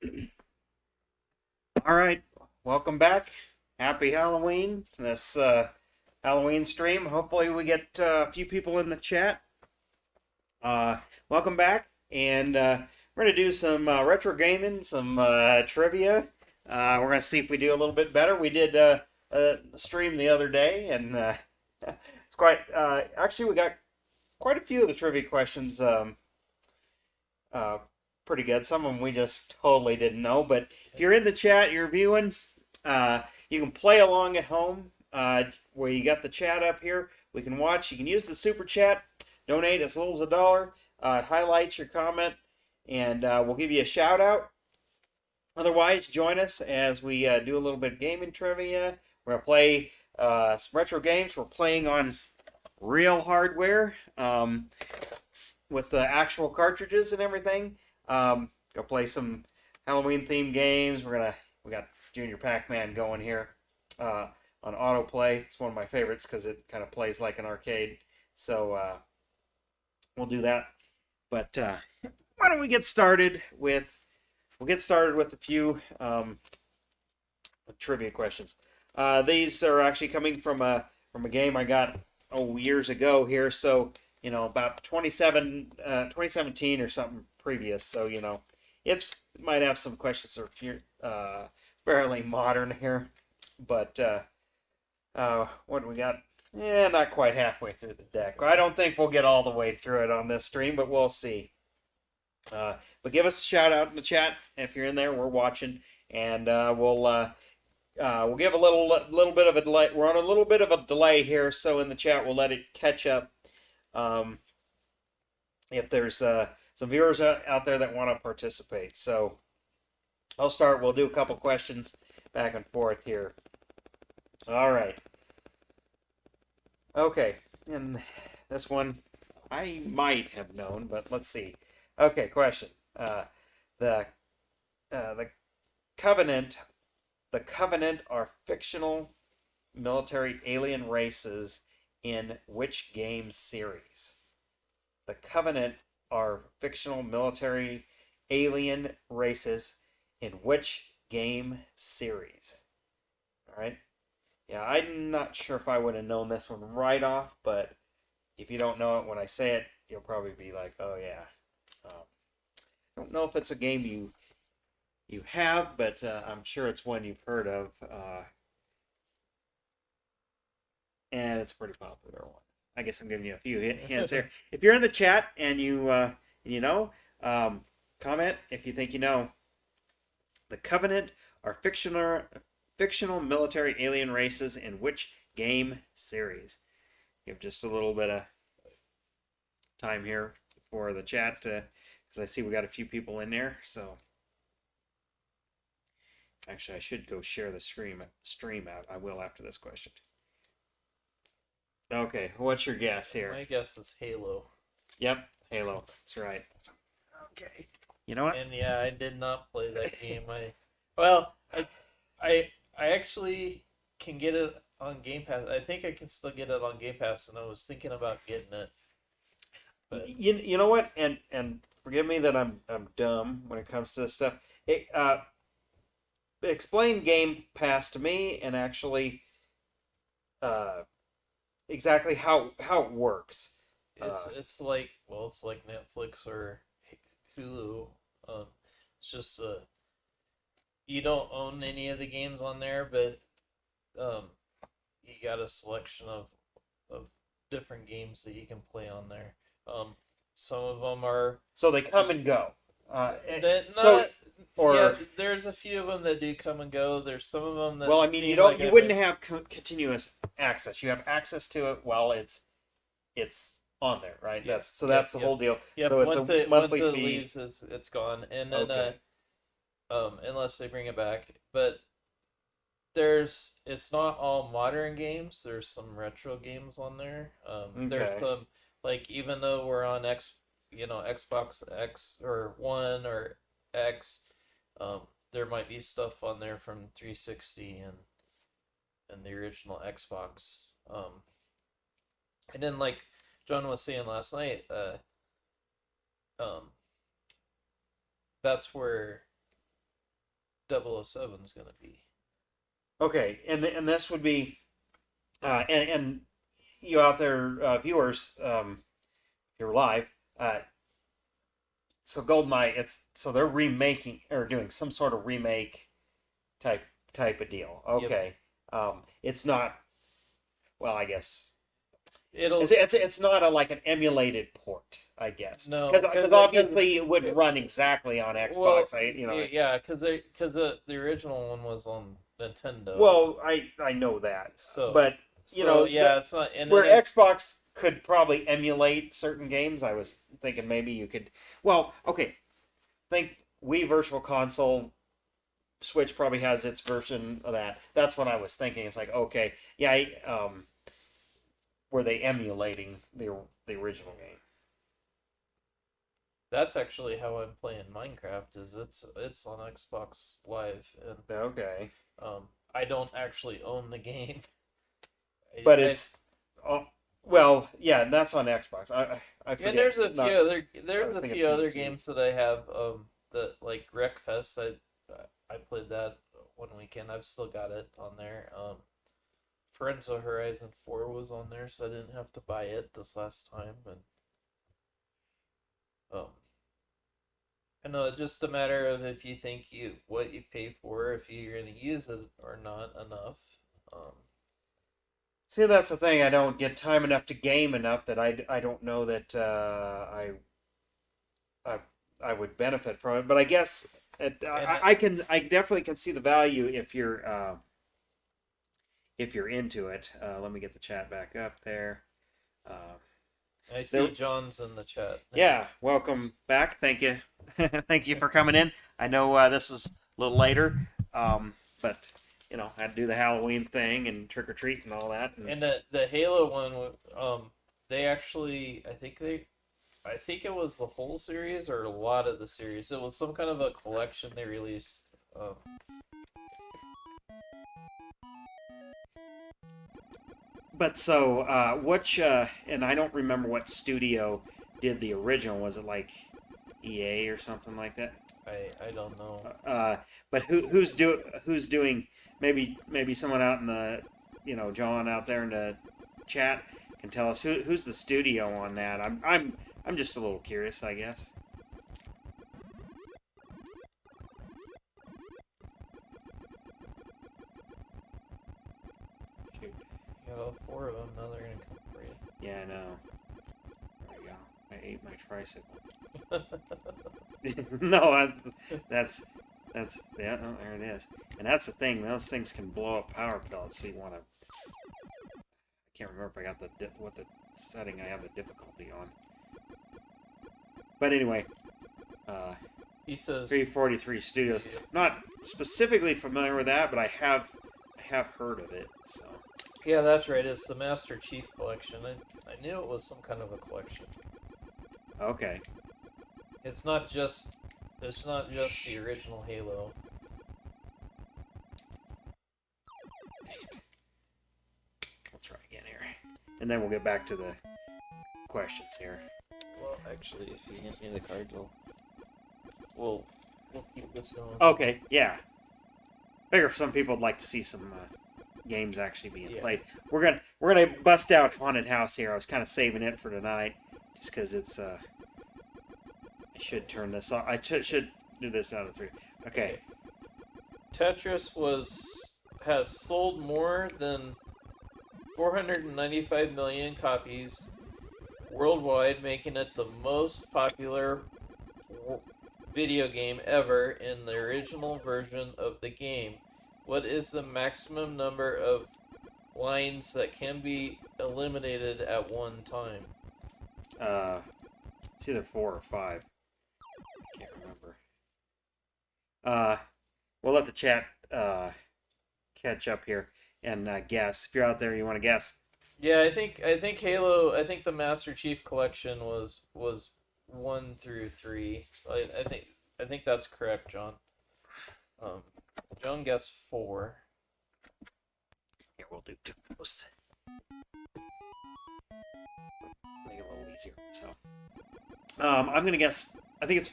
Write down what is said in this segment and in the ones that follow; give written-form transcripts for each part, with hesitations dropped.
All right, welcome back. Happy Halloween. This Halloween stream. Hopefully, we get a few people in the chat. Welcome back, and we're gonna do some retro gaming, some trivia. We're gonna see if we do a little bit better. We did a stream the other day, and it's quite. Actually, we got quite a few of the trivia questions. Uh, Pretty good. Some of them we just totally didn't know. But if you're in the chat, you're viewing, you can play along at home where you got the chat up here. We can watch. You can use the super chat, donate as little as $1. It highlights your comment, and we'll give you a shout out. Otherwise, join us as we do a little bit of gaming trivia. We're going to play some retro games. We're playing on real hardware with the actual cartridges and everything. Go play some Halloween themed games. We got Junior Pac-Man going here on autoplay. It's one of my favorites because it kind of plays like an arcade. So we'll do that. But why don't we get started with? We'll get started with a few trivia questions. These are actually coming from a game I got years ago here. So about 2017 or something previous. So it might have some questions that are fairly modern here, but what do we got? Yeah, not quite halfway through the deck. I don't think we'll get all the way through it on this stream, but we'll see. But give us a shout out in the chat if you're in there. We're watching, and we'll give a little bit of a delay. We're on a little bit of a delay here, so in the chat we'll let it catch up. If there's some viewers out there that want to participate. So I'll start. We'll do a couple questions back and forth here. All right. Okay. And this one I might have known, but let's see. Okay, question. The Covenant, the Covenant are fictional military alien races in which game series? The Covenant are fictional military alien races in which game series? All right. Yeah, I'm not sure if I would have known this one right off, but if you don't know it when I say it, you'll probably be like, "Oh yeah." I don't know if it's a game you have, but I'm sure it's one you've heard of, and it's a pretty popular one. I guess I'm giving you a few hints here. If you're in the chat and you know, comment if you think you know. The Covenant are fictional military alien races in which game series? Give just a little bit of time here for the chat because I see we got a few people in there. So actually, I should go share the stream out. I will after this question. Okay, what's your guess here? My guess is Halo. Yep, Halo. That's right. Okay. You know what? And yeah, I did not play that game. I actually can get it on Game Pass. I think I can still get it on Game Pass, and I was thinking about getting it. But you know what? And forgive me that I'm dumb when it comes to this stuff. Explain Game Pass to me and actually exactly how it works. It's like Netflix or Hulu. It's just you don't own any of the games on there, but you got a selection of different games that you can play on there. Some of them are So they come and go. yeah, there's a few of them that do come and go. There's some of them that well, I mean, you wouldn't have continuous access. You have access to it while it's on there, right? Yeah. That's the whole deal. Yeah, so it's a monthly once it fee. leaves, it's gone, and then Okay. unless they bring it back. But it's not all modern games. There's some retro games on there. There's Okay. some, like, even though we're on Xbox X or One or X, there might be stuff on there from 360 and the original Xbox. And then, like John was saying last night, um, that's where 007's gonna be. Okay, and this would be, and you out there, viewers, if you're live, so GoldenEye, so they're remaking or doing some sort of remake type type of deal. Yep. Okay, it's not. Well, I guess It'll it's not like an emulated port, I guess. no, Because obviously it would run exactly on well, Xbox. yeah, because the original one was on Nintendo. Well, I know that, So but yeah, it's not. And where then Xbox could probably emulate certain games, I was thinking maybe you could. Well, okay, think Wii Virtual Console. Switch probably has its version of that. That's what I was thinking. It's like, okay, yeah, were they emulating the original game? that's actually how I'm playing Minecraft. Is it's on Xbox Live, and Okay, I don't actually own the game. but it's, oh, well, yeah, and that's on Xbox. I forget. And there's a Not- few other I was thinking PC. games that I have that like Wreckfest. I played that one weekend. I've still got it on there. Forza Horizon 4 was on there, so I didn't have to buy it this last time. And I know it's just a matter of if you think what you pay for, if you're gonna use it or not enough. See, that's the thing. I don't get time enough to game enough that I don't know that I would benefit from it. But I guess I definitely can see the value if you're into it. Let me get the chat back up there. I see John's in the chat. Yeah, welcome back. Thank you, thank you for coming in. I know this is a little later, but I had to do the Halloween thing and trick or treat and all that. And the Halo one, they actually, I think it was the whole series or a lot of the series. It was some kind of a collection they released. But so, which, and I don't remember what studio did the original. Was it like EA or something like that? I don't know. But who's doing? Maybe someone out in the, John out there in the chat can tell us who's the studio on that. I'm just a little curious, I guess. Shoot. You got all 4 of them, now they're gonna come for you. Yeah, I know. There we go. I ate my tricycle. No, that's yeah. Oh, there it is. And that's the thing; those things can blow up power pellets. So you want to. I can't remember if I got what the setting I have the difficulty on. But anyway, He says 343 Studios. Not specifically familiar with that, but I have heard of it. So. yeah, that's right. It's the Master Chief Collection. I knew it was some kind of a collection. Okay. It's not just the original Halo. We'll try again here, and then we'll get back to the questions here. Well, actually, if you hand me the cards, we'll keep this going. Okay, yeah. Figure some people would like to see some games actually being played. We're gonna bust out Haunted House here. I was kind of saving it for tonight, just because it's. I should turn this off. I should do this out of 3. Okay. Tetris has sold more than 495 million copies worldwide, making it the most popular video game ever in the original version of the game. What is the maximum number of lines that can be eliminated at one time? It's either 4 or 5. I can't remember. We'll let the chat catch up here and guess. If you're out there, you want to guess. Yeah, I think Halo. I think the Master Chief Collection was 1 through 3. I think that's correct, John. John guessed 4. Here, we'll do 2 posts. Make it a little easier. So, I'm gonna guess. I think it's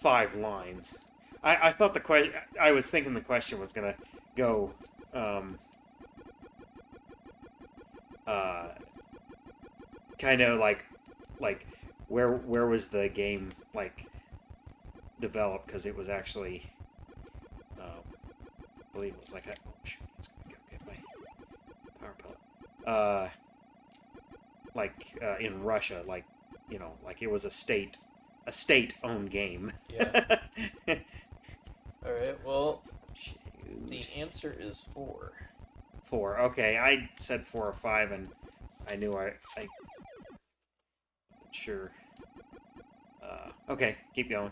5 lines. I thought the question. I was thinking the question was gonna go. Uh, kind of like where was the game like developed? Because it was actually, I believe it was like oh shoot, it's gonna go get my power pellet. In Russia, like like it was a state-owned game. Yeah. All right. Well, Shoot. the answer is 4. 4. Okay, I said 4 or 5, and I knew I wasn't sure. Okay, keep going.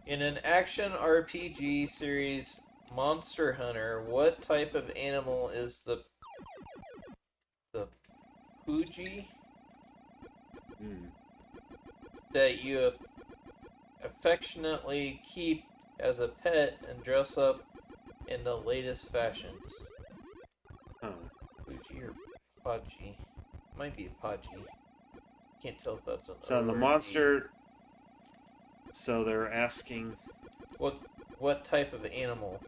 In an action RPG series, Monster Hunter, what type of animal is the Poogie that you affectionately keep as a pet and dress up in the latest fashions? Huh. Poogie or Podgy? Might be a Podgy. Can't tell if that's an So O the or an monster. So they're asking. E. What type of animal?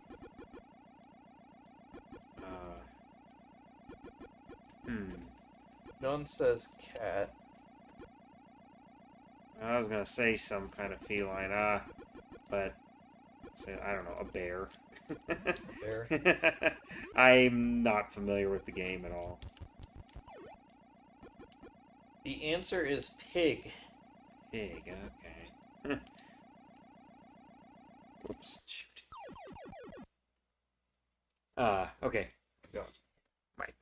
John says cat. I was gonna say some kind of feline, but say I don't know, a bear. Bear. I'm not familiar with the game at all. The answer is pig. Pig, okay. Oops, shoot. Okay. Go. Right.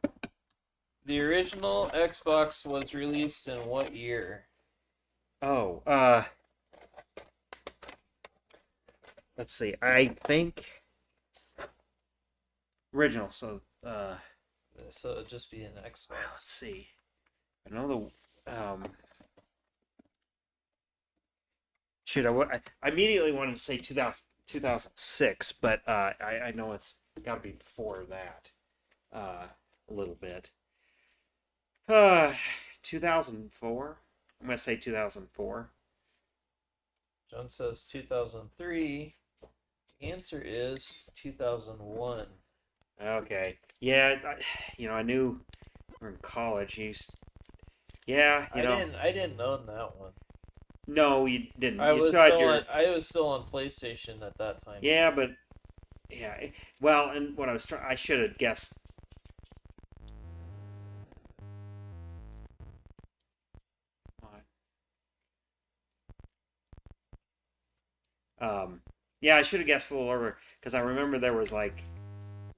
The original Xbox was released in what year? Oh, let's see. I think original. So, So it'd just be an Xbox. let's see. I know shoot, I immediately wanted to say 2006, but I know it's got to be before that, a little bit. 2004. I'm gonna say 2004. John says 2003. The answer is 2001. Okay. Yeah, I knew we were in college. Yeah, I didn't own that one. No, you didn't. I You was still had I was still on PlayStation at that time. Yeah, but yeah. Well, and what I should have guessed. Yeah, I should have guessed a little earlier because I remember there was like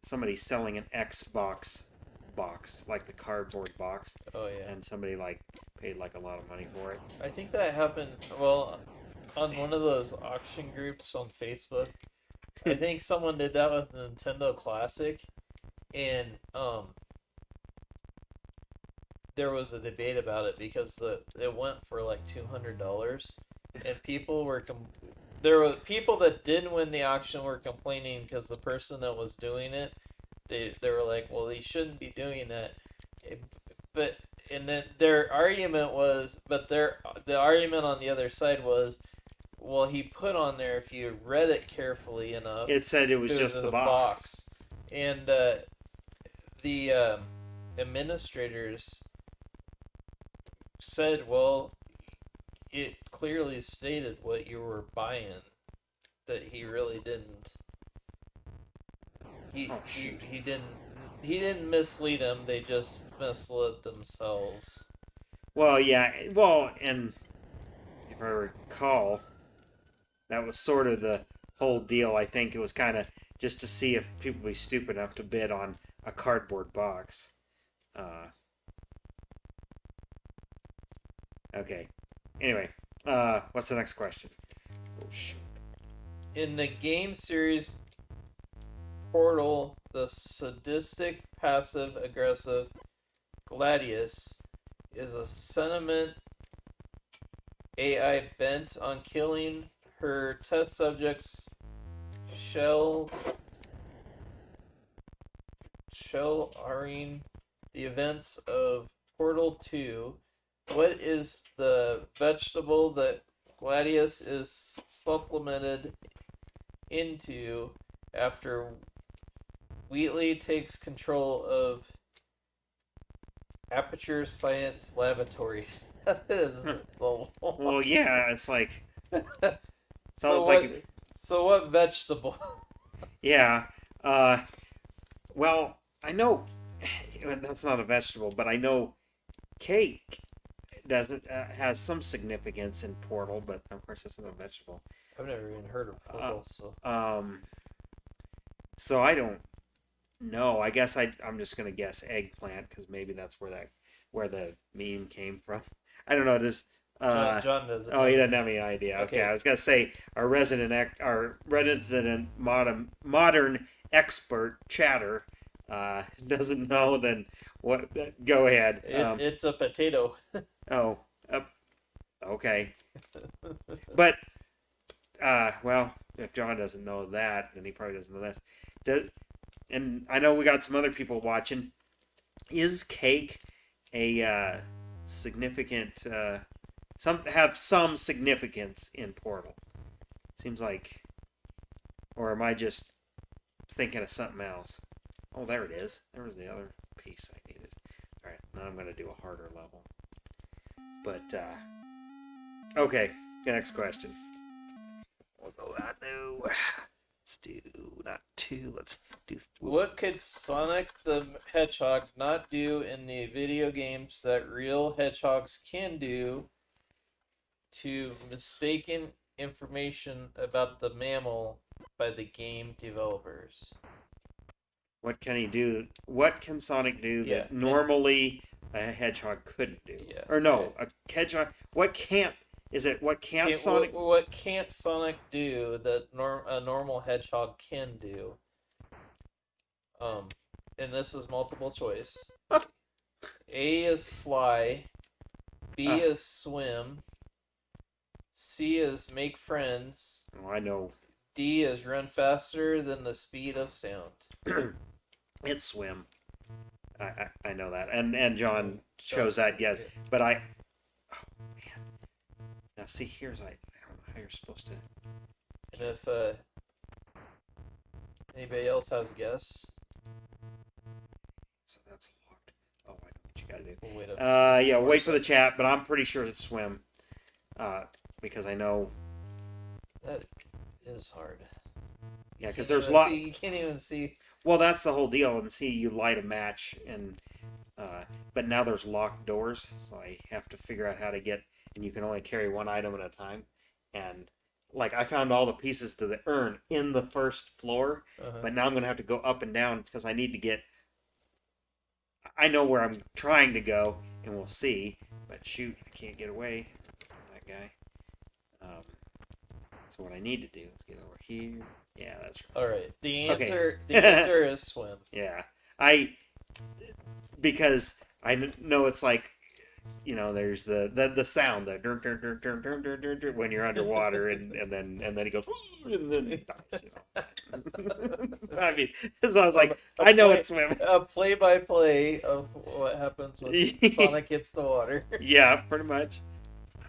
somebody selling an Xbox box, like the cardboard box. Oh yeah. And somebody like paid like a lot of money for it. I think that happened on one of those auction groups on Facebook. I think someone did that with Nintendo Classic, and there was a debate about it because it went for like $200, and there were people that didn't win the auction were complaining because the person that was doing it, they were like, well, he shouldn't be doing that, and then their argument was, the argument on the other side was, well, he put on there, if you read it carefully enough, it said it was just the box. And the administrators said, well, it clearly stated what you were buying, that he really didn't. He didn't mislead them. They just misled themselves. Well, yeah. Well, and if I recall, that was sort of the whole deal. I think it was kind of just to see if people would be stupid enough to bid on a cardboard box. Okay. Anyway, what's the next question? Oh, shoot. In the game series Portal, the sadistic, passive-aggressive Gladius is a sentient AI bent on killing her test subjects, shell-aring the events of Portal 2. What is the vegetable that Gladius is supplemented into after Wheatley takes control of Aperture Science Laboratories. That is Well, yeah, it's like so like what? So what vegetable? yeah. Well, I know that's not a vegetable, but I know cake doesn't has some significance in Portal, but of course that's not a vegetable. I've never even heard of Portal. So So I don't know. I guess I'm just gonna guess eggplant because maybe that's where the meme came from. I don't know. Does John doesn't. oh, he doesn't have any idea. Okay, Okay. I was gonna say our resident modern expert chatter doesn't know. Then what? Go ahead. It's a potato. Oh, okay. But well, if John doesn't know that, then he probably doesn't know this. And I know we got some other people watching. Is cake a significant? Have some significance in Portal? Seems like, or am I just thinking of something else? Oh, there it is. There was the other piece I needed. All right, now I'm gonna do a harder level. But okay, next question. We'll go that new. Let's do not two. Let's do. What could Sonic the Hedgehog not do in the video games that real hedgehogs can do to mistaken information about the mammal by the game developers? What can he do? What can Sonic do that normally a hedgehog couldn't do? Yeah. Or no, a hedgehog. What can't? Is it what can't Sonic? What can't Sonic do that a normal hedgehog can do? And this is multiple choice. A is fly. B is swim. C is make friends. Oh, I know. D is run faster than the speed of sound. It's swim. I know that, and John chose that. Yeah, but I. Oh man. Now see, here's I don't know how you're supposed to. And if anybody else has a guess, so that's locked. Oh, I know what you gotta do. We'll wait for the chat, but I'm pretty sure it's swim. Because I know that is hard. Yeah, because there's a lot. You can't even see. Well, that's the whole deal. And see, you light a match, and but now there's locked doors, so I have to figure out how to get. And you can only carry one item at a time. And like I found all the pieces to the urn in the first floor, but now I'm gonna have to go up and down because I need to get. I know where I'm trying to go, and we'll see. But shoot, I can't get away from that guy. So what I need to do is get over here. Yeah, that's right. All right. The answer is swim. Yeah, because I know it's like, there's the sound that when you're underwater, and then he goes and then he dies. I mean, so I was like, I know it's swim. A play-by-play of what happens when Sonic hits the water. Yeah, pretty much.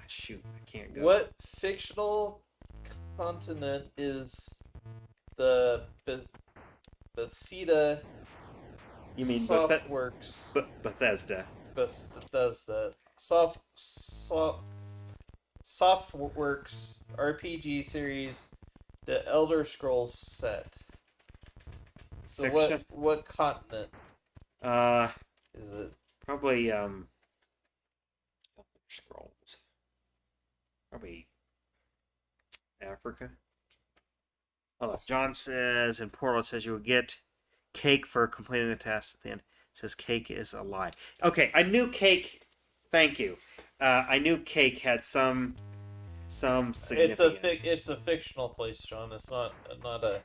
Shoot, I can't go. What fictional continent is the Bethesda? You mean Softworks? Bethesda. Bethesda Softworks RPG series, The Elder Scrolls set. So Fiction? what continent? Is it? Probably Elder Scrolls. Probably Africa. Hold on. John says in Portal, it says you will get cake for completing the task at the end. It says cake is a lie. Okay, I knew cake. Thank you. I knew cake had some significance. It's a fictional place, John. It's not a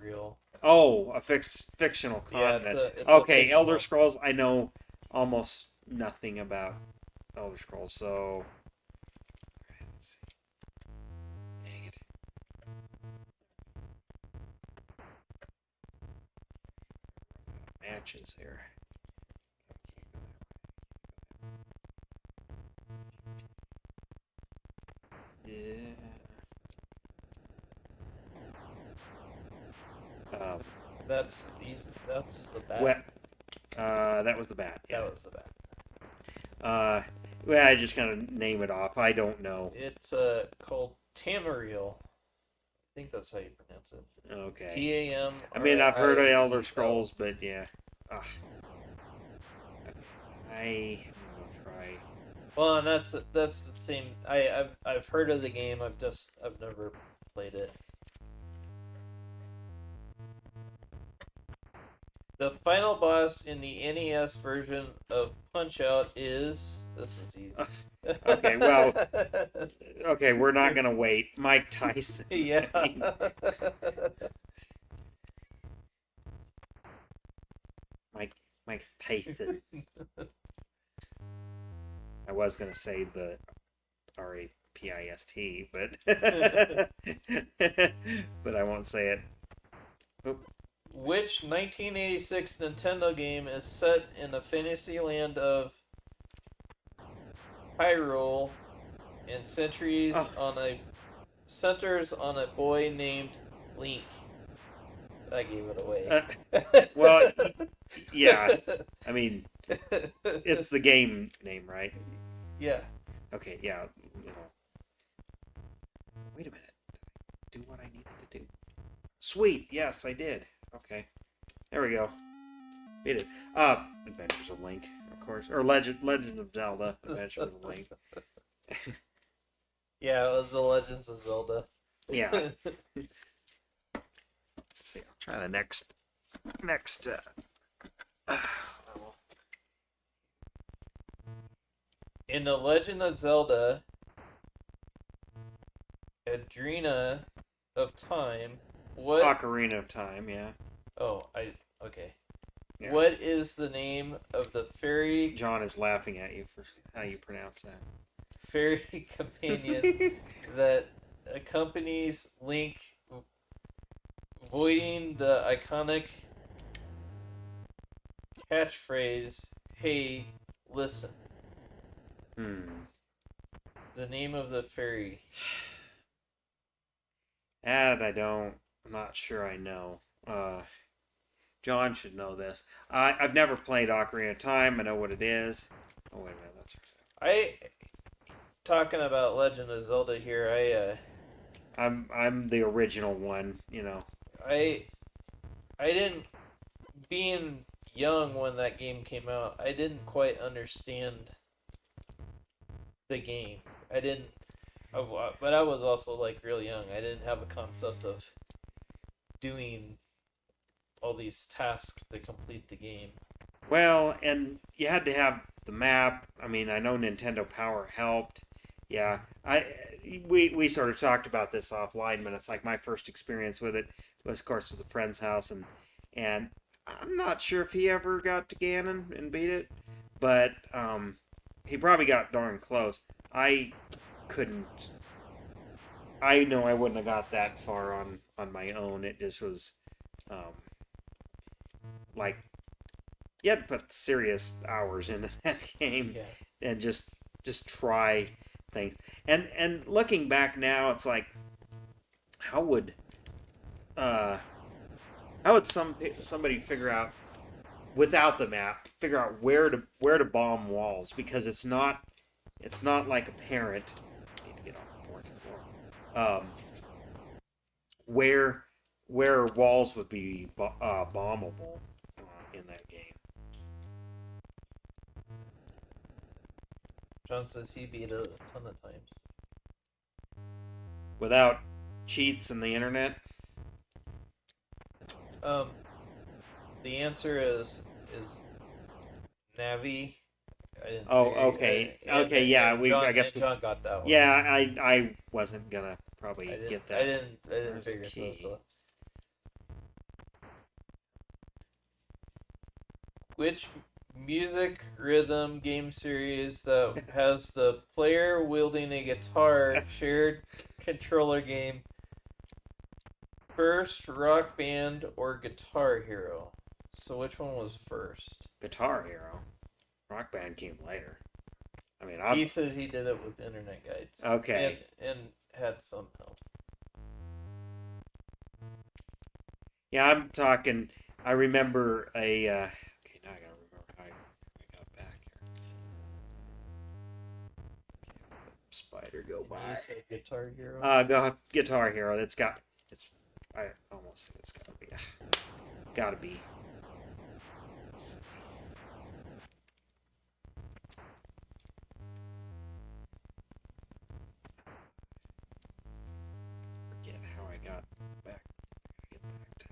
real. Oh, a fictional continent. Yeah, it's okay, Elder Scrolls. I know almost nothing about Elder Scrolls, so. Let's see. Dang it. Matches here. Yeah. Um, That's easy. That's the bat. that was the bat. Yeah. That was the bat. Well, I just kind of name it off. I don't know. It's called Tamariel. I think that's how you pronounce it. Okay. TAM. I mean, I've heard of Elder Scrolls, but yeah. I'm gonna try. Well, and that's the same. I've heard of the game. I've never played it. The final boss in the NES version of Punch Out is. This is easy. Okay, well, okay, we're not gonna wait. Mike Tyson. Yeah. Mike Tyson. I was gonna say the RAPIST, but but I won't say it. Oop. Which 1986 Nintendo game is set in the fantasy land of Hyrule and centers on a boy named Link? I gave it away. Well, yeah. I mean, it's the game name, right? Yeah. Okay, yeah. Wait a minute. Did I do what I needed to do? Sweet. Yes, I did. Okay. There we go. Beat it. Adventures of Link, of course. Or Legend of Zelda. Adventures of Link. Yeah, it was the Legends of Zelda. Yeah. Let's see. I'll try the next level. In the Legend of Zelda, Adrena of Time, what? Ocarina of Time, yeah. Oh, okay. Yeah. What is the name of the fairy John is laughing at you for how you pronounce that. fairy companion that accompanies Link, voiding the iconic catchphrase, "Hey, listen." The name of the fairy. That I'm not sure I know. John should know this. I've never played Ocarina of Time. I know what it is. Oh, wait a minute. That's Talking about Legend of Zelda here, I'm the original one, you know. I didn't, being young when that game came out, I didn't quite understand the game. But I was also like real young. I didn't have a concept of doing all these tasks to complete the game. Well, and you had to have the map. I mean, I know Nintendo Power helped. Yeah, we sort of talked about this offline, but it's like my first experience with it was, of course, with a friend's house, and I'm not sure if he ever got to Ganon and beat it, but he probably got darn close. I couldn't. I know I wouldn't have got that far on my own. It just was, like, you had to put serious hours into that game, and just try things. And looking back now, it's like, how would somebody figure out, without the map, figure out where to bomb walls, because it's not like apparent. I need to get on the fourth floor. Where walls would be bombable in that game. John says he beat it a ton of times. Without cheats and the internet? The answer is Navi. Okay. Yeah, John, I guess John got that one. Yeah, I wasn't gonna probably get that. I didn't figure so. Which music rhythm game series that has the player wielding a guitar shared controller game? First, Rock Band or Guitar Hero? So which one was first? Guitar Hero. Rock Band came later. I mean, he said he did it with internet guides. Okay. And had some help. Yeah, I'm talking. I remember a. Okay, now I gotta remember how I got back here. Spider go And by. you said Guitar Hero. Guitar Hero. It's got. It's. I almost think it's gotta be. Gotta be. Forget how I got back. Get back to.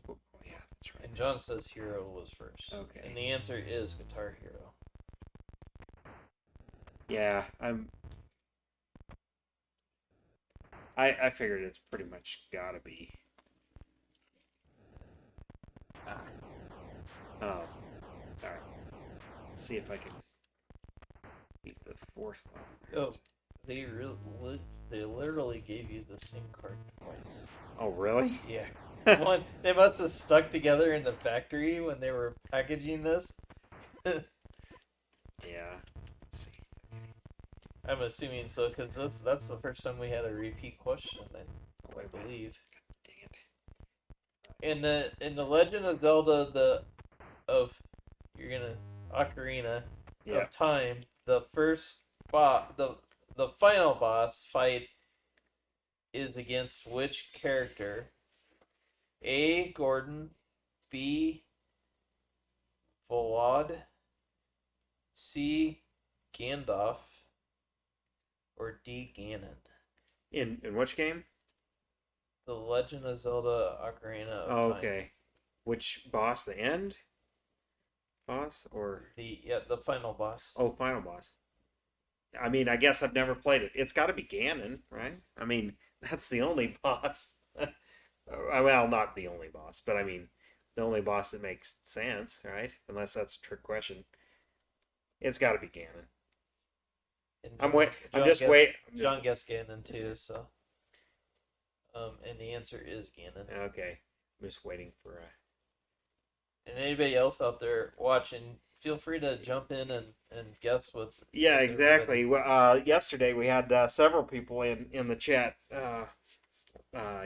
Oh, yeah, that's right. And John says Hero was first. Okay. And the answer is Guitar Hero. Yeah, I figured it's pretty much gotta be. Oh. Alright. Let's see if I can beat the fourth one. Oh, they literally gave you the same card twice. Oh, really? Yeah. One, they must have stuck together in the factory when they were packaging this. Yeah. Let's see. I'm assuming so, because that's the first time we had a repeat question, I believe. Dang it. In the Legend of Zelda, Ocarina Yeah. of Time, the first the final boss fight is against which character? A. Gordon, B. Volod, C. Gandalf, or D. Ganon? In which game? The Legend of Zelda Ocarina of Oh, Time. okay. Which boss? The end boss or The final boss. oh, final boss. I mean, I guess I've never played it. It's got to be Ganon, right? I mean, that's the only boss. Well, not the only boss, but I mean, the only boss that makes sense, right? Unless that's a trick question. It's got to be Ganon. And John guessed Ganon too, so. And the answer is Ganon. Okay, I'm just waiting for. And anybody else out there watching, feel free to jump in and guess with. Yeah, with exactly. Yesterday we had several people in the chat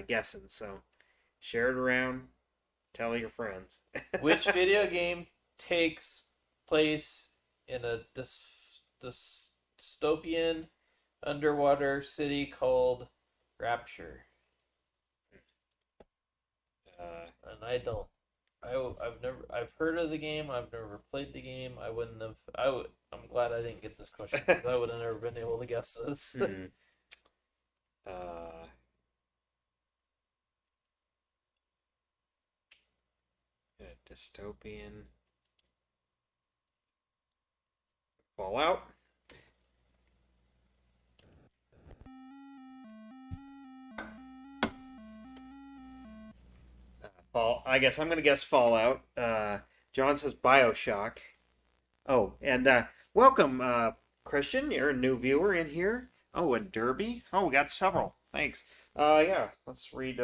guessing, so share it around, tell your friends. Which video game takes place in a dystopian underwater city called Rapture? And I've heard of the game. I've never played the game. I'm glad I didn't get this question because I would have never been able to guess this. Dystopian Fallout. I guess I'm gonna guess Fallout. John says BioShock. Oh, and welcome, Christian. You're a new viewer in here. Oh, and Derby. Oh, we got several. Thanks. Yeah, let's read.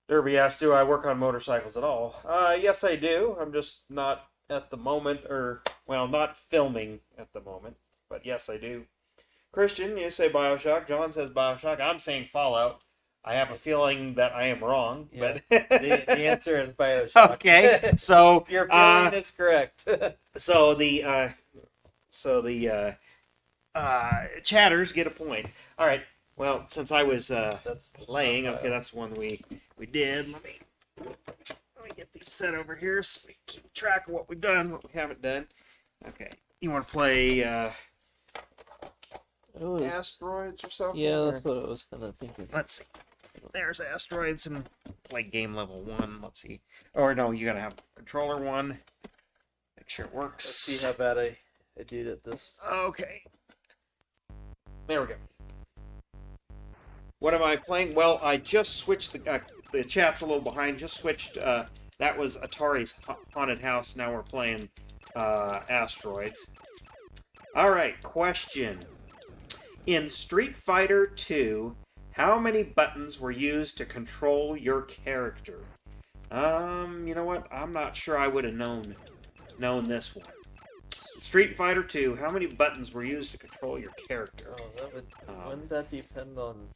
Derby asked, "Do I work on motorcycles at all?" Yes, I do. I'm just not at the moment, not filming at the moment. But yes, I do. Christian, you say BioShock. John says BioShock. I'm saying Fallout. I have a feeling that I am wrong, Yeah, but the answer is BioShock. Okay, so your feeling is correct. so the chatters get a point. All right. Well, since I was That's laying, not okay, that's one we did. Let me get these set over here so we keep track of what we've done, what we haven't done. Okay, you want to play asteroids or something? Yeah, that's what I was kind of thinking. Let's see. There's asteroids and play game level 1. Let's see. Or no, you gotta have controller 1. Make sure it works. Let's see how bad I do at this. Okay. There we go. What am I playing? Well, I just switched the chat's a little behind. Just switched. That was Atari's Haunted House. Now we're playing Asteroids. All right. Question: in Street Fighter 2, how many buttons were used to control your character? You know what? I'm not sure I would have known this one. Street Fighter 2, how many buttons were used to control your character? Oh, wouldn't that depend on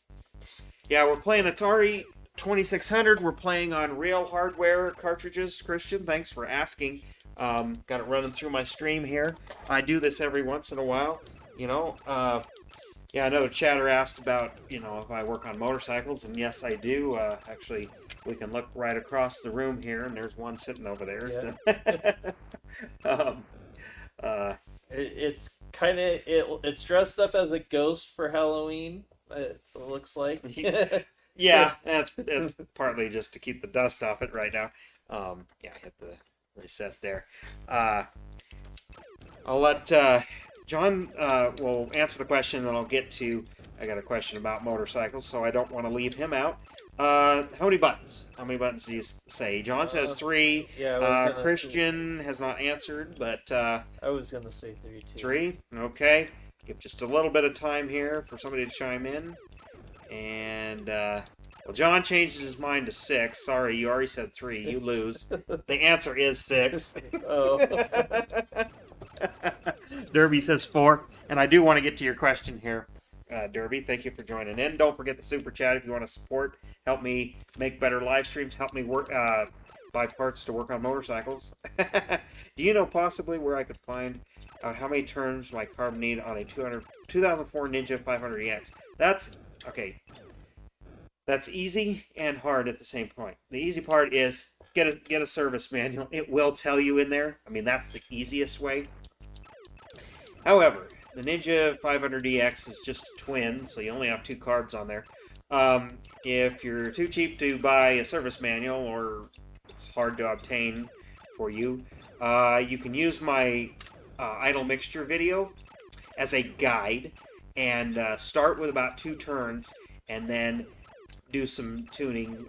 Yeah, we're playing Atari 2600. We're playing on real hardware cartridges. Christian, thanks for asking. Got it running through my stream here. I do this every once in a while. You know, yeah, another chatter asked about, if I work on motorcycles, and yes, I do. Actually, we can look right across the room here, and there's one sitting over there. Yeah. um, It's kind of it's dressed up as a ghost for Halloween. It looks like. yeah, it's partly just to keep the dust off it right now. Yeah, hit the reset there. I'll let John will answer the question, and I'll get to. I got a question about motorcycles, so I don't want to leave him out. How many buttons? How many buttons do you say? John says 3. Yeah, I was Christian has not answered, but I was gonna say 3 too. 3. Okay. Give just a little bit of time here for somebody to chime in. And well, John changes his mind to 6. Sorry, you already said 3. You lose. The answer is 6. Oh. Derby says 4. And I do want to get to your question here, Derby. Thank you for joining in. Don't forget the super chat if you want to support. Help me make better live streams. Help me work buy parts to work on motorcycles. Do you know possibly where I could find out how many turns my carb need on a 2004 Ninja 500EX? That's okay. That's easy and hard at the same point. The easy part is get a service manual. It will tell you in there. I mean, that's the easiest way. However, the Ninja 500EX is just a twin, so you only have 2 carbs on there. If you're too cheap to buy a service manual, or it's hard to obtain for you, you can use my idle mixture video as a guide and start with about 2 turns and then do some tuning.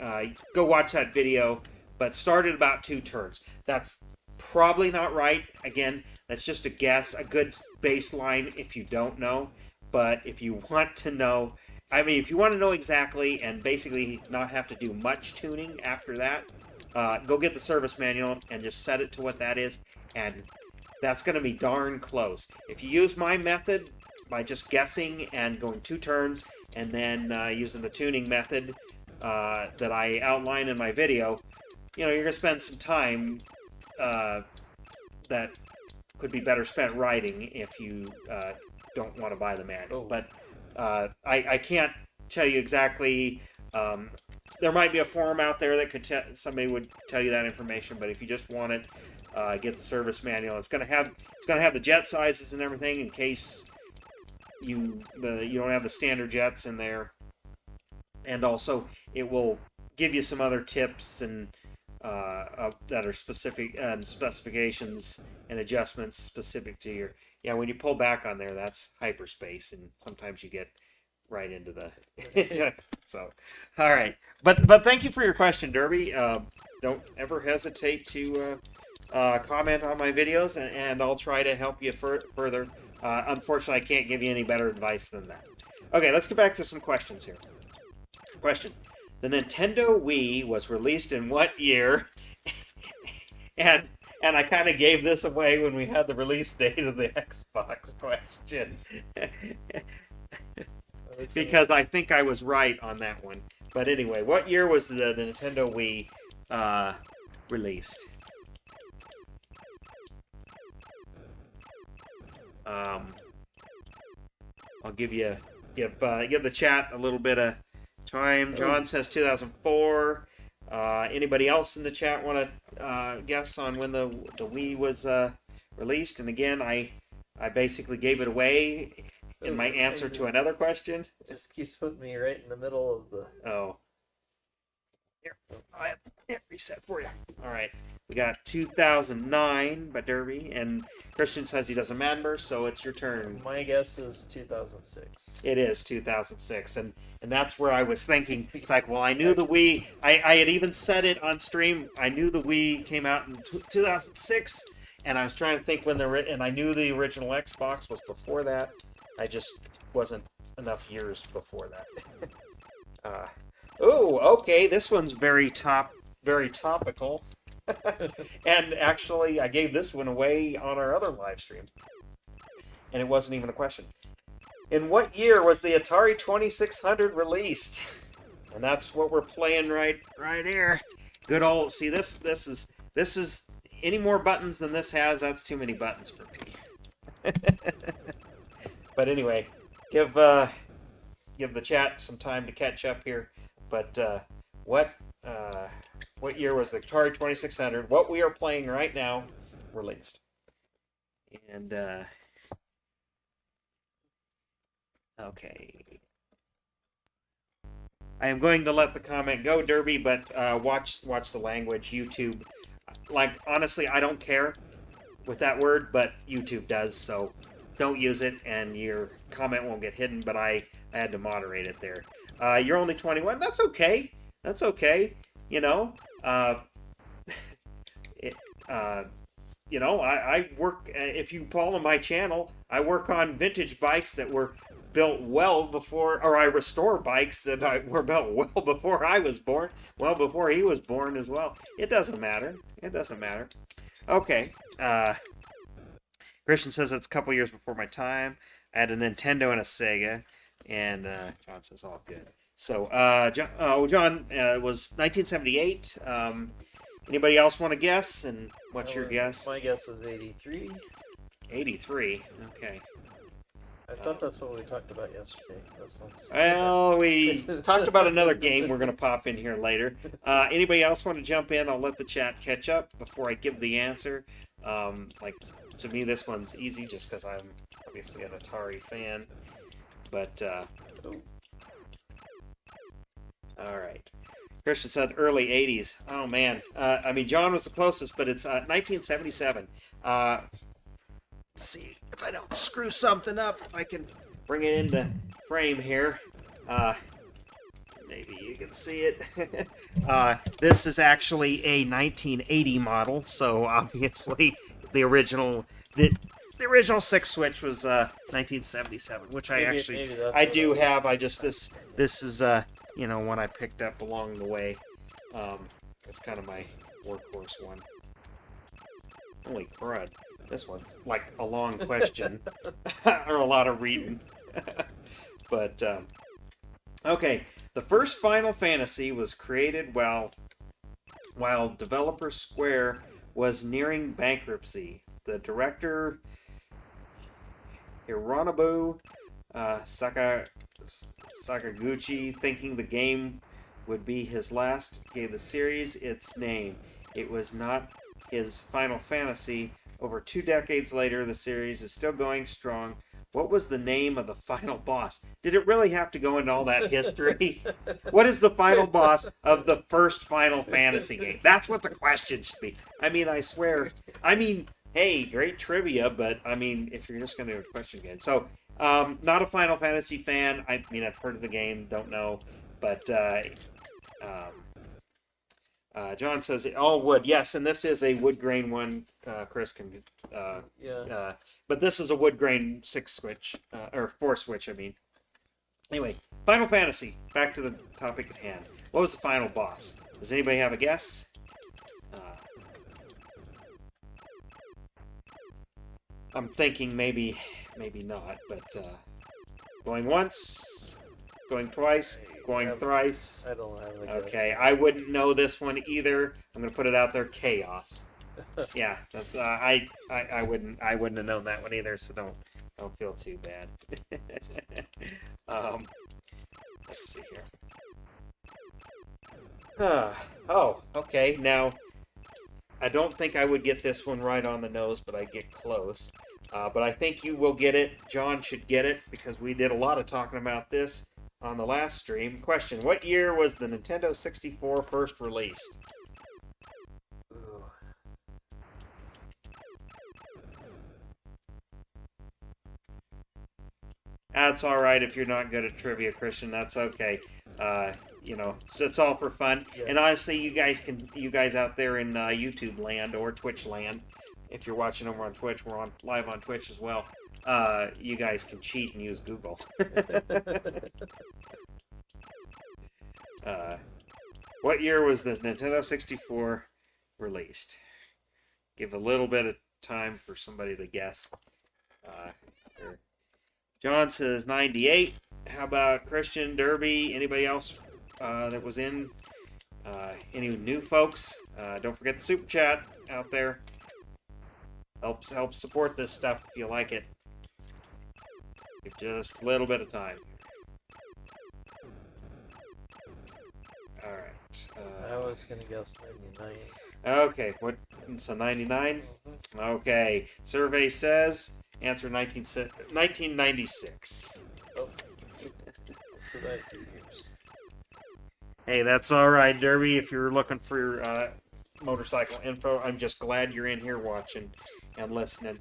Go watch that video, but start at about 2 turns. That's probably not right. Again, that's just a guess, a good baseline if you don't know. But if you want to know, if you want to know exactly and basically not have to do much tuning after that, go get the service manual and just set it to what that is, and that's going to be darn close. If you use my method by just guessing and going 2 turns and then using the tuning method that I outline in my video, you're going to spend some time that could be better spent writing if you don't want to buy the manual. But I can't tell you exactly. There might be a forum out there that could somebody would tell you that information. But if you just want it, get the service manual. It's gonna have the jet sizes and everything in case you don't have the standard jets in there. And also, it will give you some other tips and that are specific and specifications and adjustments specific to your. Yeah, when you pull back on there, that's hyperspace, and sometimes you get right into the. So, all right, but thank you for your question, Derby. Don't ever hesitate to comment on my videos, and I'll try to help you further. Unfortunately, I can't give you any better advice than that. Okay, let's get back to some questions here. Question: the Nintendo Wii was released in what year? And I kind of gave this away when we had the release date of the Xbox question. Because I think I was right on that one. But anyway, what year was the Nintendo Wii released? I'll give the chat a little bit of time. John says 2004. Anybody else in the chat want to guess on when the Wii was released? And again, I basically gave it away in my answer to another question. Just keeps putting me right in the middle of the. Oh. Here, I have to reset for you. All right, we got 2009 by Derby, and Christian says he doesn't remember, so it's your turn. My guess is 2006. It is 2006, and that's where I was thinking. It's like, well, I knew the Wii. I had even said it on stream. I knew the Wii came out in 2006, and I was trying to think when and I knew the original Xbox was before that. I just wasn't enough years before that. Oh, okay. This one's very topical. And actually, I gave this one away on our other live stream. And it wasn't even a question. In what year was the Atari 2600 released? And that's what we're playing right here. Good old. See, this is any more buttons than this has. That's too many buttons for me. But anyway, give the chat some time to catch up here. But what year was the Atari 2600? What we are playing right now released? And okay. I am going to let the comment go, Derby, but watch the language. YouTube, like, honestly, I don't care with that word, but YouTube does, so don't use it, and your comment won't get hidden, but I had to moderate it there. You're only 21. That's okay. That's okay. You know, I work, if you follow my channel, I work on vintage bikes that were built well before, or I restore bikes that were built well before I was born, well before he was born as well. It doesn't matter. It doesn't matter. Okay. Christian says it's a couple years before my time. I had a Nintendo and a Sega, and John says all good. So John was 1978. Anybody else want to guess? And what's your guess? My guess is 83. 83. Okay. I thought that's what we talked about yesterday. That's what I'm saying. Well, we talked about another game we're going to pop in here later. Anybody else want to jump in? I'll let the chat catch up before I give the answer. Like, to me, this one's easy just because I'm obviously an Atari fan. But, all right. Christian said early 80s. Oh, man. I mean, John was the closest, but it's 1977. Let's see if I don't screw something up, if I can bring it into frame here. Maybe you can see it. This is actually a 1980 model, so obviously the original 6 switch was 1977, which I do have. This is one I picked up along the way. It's kind of my workhorse one. Holy crud. This one's like a long question or a lot of reading. But, okay. The first Final Fantasy was created while developer Square was nearing bankruptcy. The director, Hironobu Sakaguchi, thinking the game would be his last, gave the series its name. It was not his Final Fantasy. Over 2 decades later, the series is still going strong. What was the name of the final boss? Did it really have to go into all that history? What is the final boss of the first Final Fantasy game? That's what the question should be. I mean, I swear. I mean, hey, great trivia, but I mean, if you're just going to do a question again. So, not a Final Fantasy fan. I mean, I've heard of the game, don't know. But, John says, all wood. Yes, and this is a wood grain one. Chris can, but this is a wood grain 6 switch, or 4 switch, I mean. Anyway, Final Fantasy. Back to the topic at hand. What was the final boss? Does anybody have a guess? I'm thinking maybe not, but going once, going twice, going thrice. I don't have a guess. Okay, I wouldn't know this one either. I'm going to put it out there. Chaos. Yeah, I wouldn't have known that one either. So don't feel too bad. Let's see here. Oh, okay. Now, I don't think I would get this one right on the nose, but I get close. But I think you will get it. John should get it because we did a lot of talking about this on the last stream. Question: what year was the Nintendo 64 first released? Ooh. That's all right if you're not good at trivia, Christian. That's okay. It's all for fun. Yeah. And honestly, you guys out there in YouTube land or Twitch land, if you're watching over on Twitch, we're live on Twitch as well. You guys can cheat and use Google. What year was the Nintendo 64 released? Give a little bit of time for somebody to guess. John says 98. How about Christian, Derby? Anybody else that was in? Any new folks? Don't forget the super chat out there. Helps support this stuff if you like it. Give just a little bit of time. All right. I was gonna guess 99. Okay. What? So 99. Okay. Survey says answer 1996. Oh, so that 2 years. Hey, that's all right, Derby. If you're looking for motorcycle info, I'm just glad you're in here watching and listening.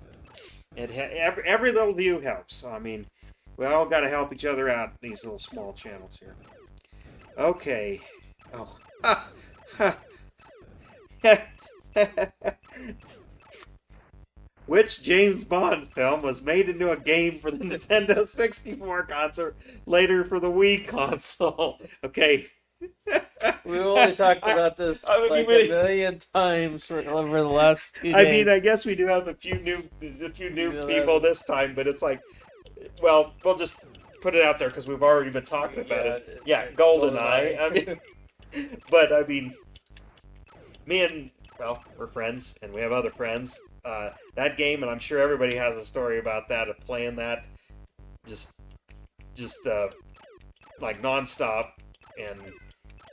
Every little view helps. I mean, we all got to help each other out. These little small channels here. Okay. Oh. Which James Bond film was made into a game for the Nintendo 64 console, later for the Wii console? Okay. We only talked about this a million times for over the last 2 days. I mean, I guess we do have a few new people this time, but it's like, well, we'll just put it out there because we've already been talking about it. Yeah, GoldenEye. I mean, but I mean, we're friends, and we have other friends. That game, and I'm sure everybody has a story about that, of playing that just like nonstop, and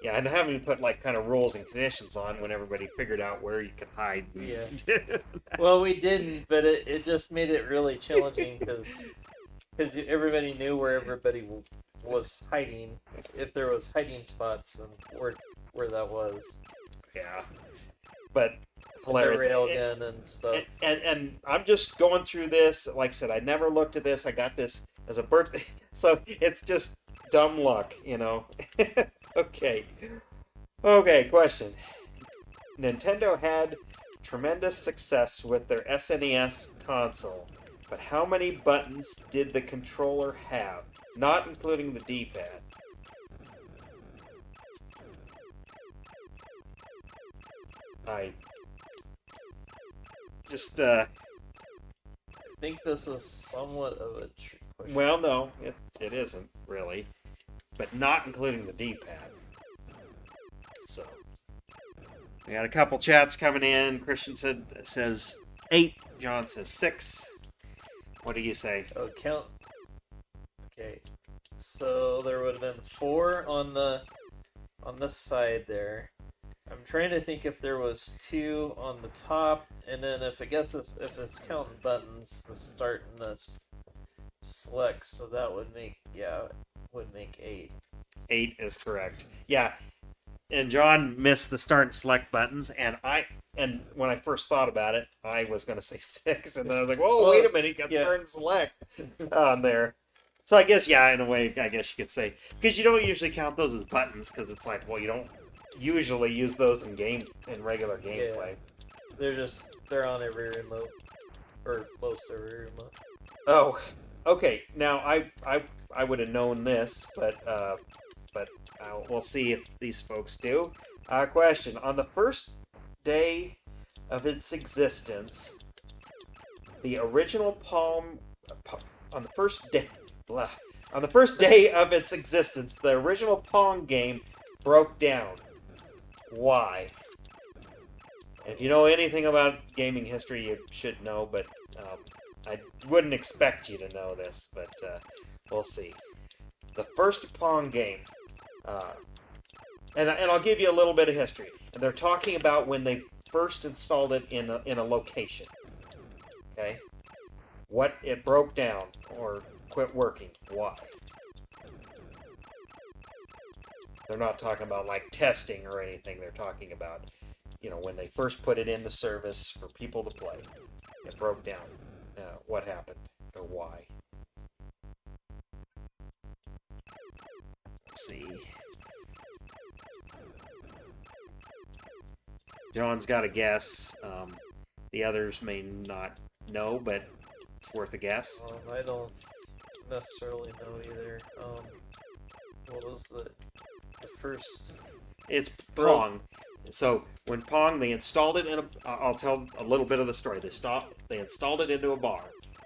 yeah, and having to put like kind of rules and conditions on when everybody figured out where you could hide. Yeah. Well, we didn't, but it just made it really challenging because everybody knew where everybody was hiding, if there was hiding spots, and where that was. Yeah, but hilarious. The railgun and stuff. And I'm just going through this. Like I said, I never looked at this. I got this as a birthday, so it's just dumb luck, you know. Okay, question. Nintendo had tremendous success with their SNES console, but how many buttons did the controller have? Not including the D-pad. I think this is somewhat of a trick question. Well, no, it isn't really, but not including the D-pad. So we got a couple chats coming in. Christian says 8. John says 6. What do you say? Oh, count. Okay, so there would have been 4 on this side there. I'm trying to think if there was 2 on the top, and then if it's counting buttons, the start and the select, so that would make 8. 8 is correct. Yeah, and John missed the start and select buttons, and when I first thought about it, I was going to say 6, and then I was like, whoa, wait a minute, you got start and select on there. So I guess, yeah, in a way, I guess you could say, because you don't usually count those as buttons, because it's like, well, you don't usually use those in regular gameplay. Yeah. They're on every remote, or most every remote. Oh, okay. Now I would have known this, but we'll see if these folks do. Question: on the first day of its existence, the original on the first day of its existence, the original Pong game broke down. Why? If you know anything about gaming history, you should know, but I wouldn't expect you to know this, but we'll see. The first Pong game, and I'll give you a little bit of history. And they're talking about when they first installed it in a location. Okay? What it broke down or quit working. Why? They're not talking about like testing or anything. They're talking about, when they first put it into service for people to play. It broke down. What happened or why? Let's see. John's got a guess. The others may not know, but it's worth a guess. I don't necessarily know either. What was the first? It's Pong. So when Pong, they installed it in I'll tell a little bit of the story. They installed it into a bar,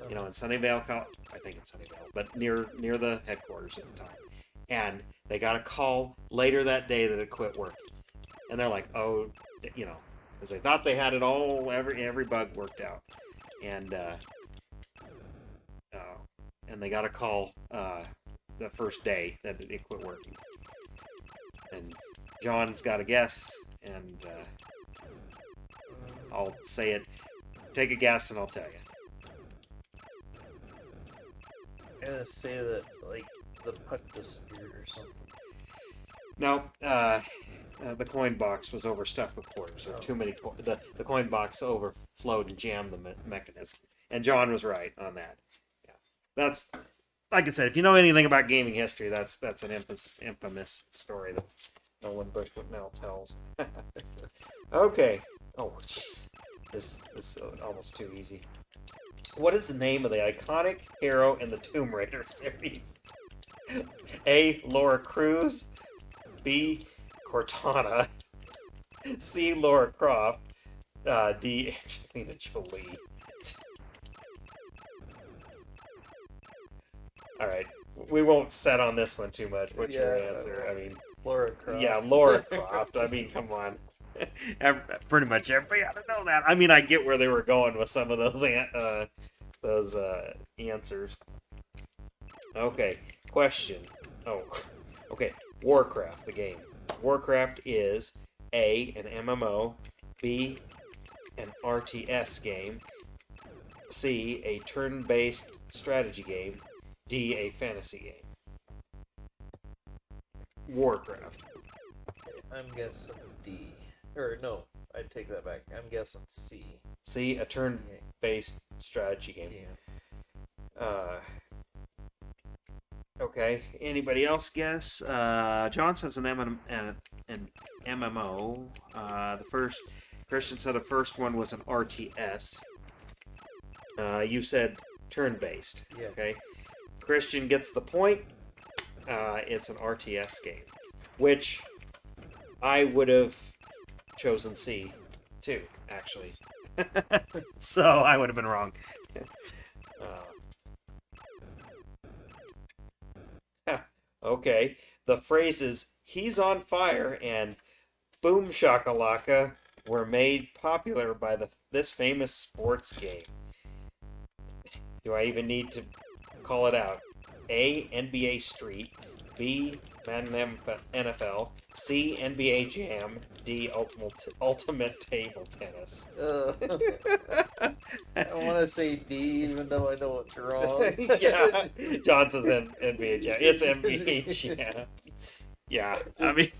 in Sunnyvale, I think in Sunnyvale, but near the headquarters at the time. And they got a call later that day that it quit working. And they're like, oh, because they thought they had it all, every bug worked out. And they got a call the first day that it quit working. And John's got a guess, and I'll say it. Take a guess, and I'll tell you. I'm gonna say that like the puck disappeared or something. No, the coin box was overstuffed with quarters. There were too many. The coin box overflowed and jammed the mechanism. And John was right on that. Yeah, that's like I said. If you know anything about gaming history, that's an infamous story that Nolan Bushnell tells. Okay. Oh, jeez. This is almost too easy. What is the name of the iconic hero in the Tomb Raider series? A. Laura Cruz. B. Cortana. C. Laura Croft. D. Angelina Jolie. All right, we won't set on this one too much. What's your answer? I mean, Laura Croft. Yeah, Laura Croft. I mean, come on. Pretty much everybody ought to know that. I mean, I get where they were going with some of those answers. Okay, question. Oh, okay. Warcraft, the game. Warcraft is A, an MMO, B, an RTS game, C, a turn-based strategy game, D, a fantasy game. Warcraft. I'm guessing D. Or no, I take that back. I'm guessing C. C, a turn-based strategy game. Yeah. Okay. Anybody else guess? John says an MMO. Christian said the first one was an RTS. You said turn-based. Yeah. Okay. Christian gets the point. It's an RTS game, which I would have chosen C too, actually. So I would have been wrong. Okay. The phrases "he's on fire" and "boom shakalaka" were made popular by this famous sports game. Do I even need to call it out? A. NBA Street. B. Madden NFL. C. NBA Jam. D. Ultimate Table Tennis. I want to say D, even though I know it's wrong. Yeah, John says NBA Jam. It's NBA Jam. Yeah, I mean,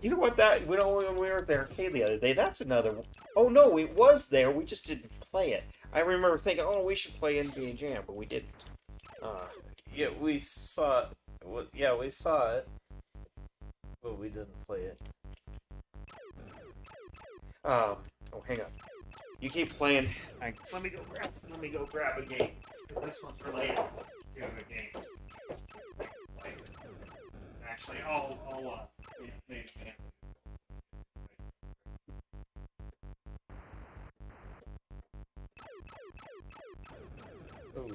you know what? When we were at the arcade the other day, that's another. Oh no, it was there. We just didn't play it. I remember thinking, oh, we should play NBA Jam, but we didn't. Yeah, we saw it. Well, yeah, we saw it, but we didn't play it. Oh, hang on. You keep playing. Let me go grab a game. This one's related to the game. Actually, I'll maybe. Oh.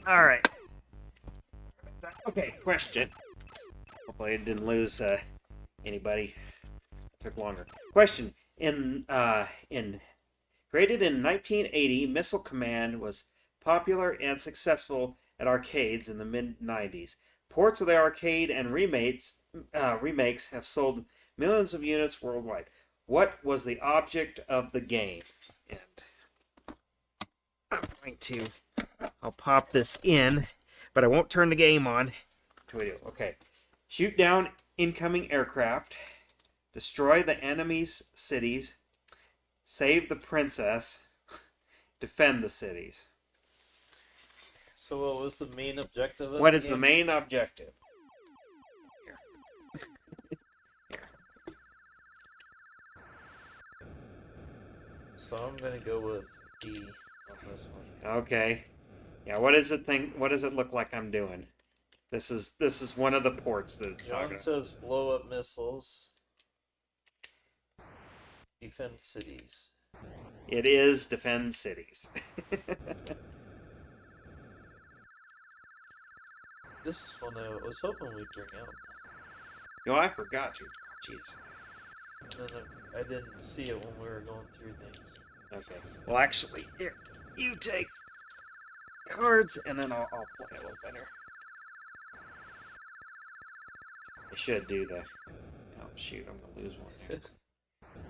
All right. Okay, question. Hopefully I didn't lose anybody. It took longer. Question. Created in 1980, Missile Command was popular and successful at arcades in the mid-90s. Ports of the arcade and remakes have sold millions of units worldwide. What was the object of the game? And I'm going to, I'll pop this in, but I won't turn the game on. Okay. Shoot down incoming aircraft, destroy the enemy's cities, save the princess, defend the cities. So what was the main objective of What the is the game? main objective? So I'm gonna go with D on this one. Okay. Yeah, what does it look like I'm doing? This is one of the ports that it's talking John about. says blow up missiles. Defend cities. It is defend cities. This is one I was hoping we'd bring out. No, I forgot to. Jeez. And then I didn't see it when we were going through things. Okay. Well, actually, here, you take cards, and then I'll play a little better. I should do the... Oh, shoot, I'm going to lose one here.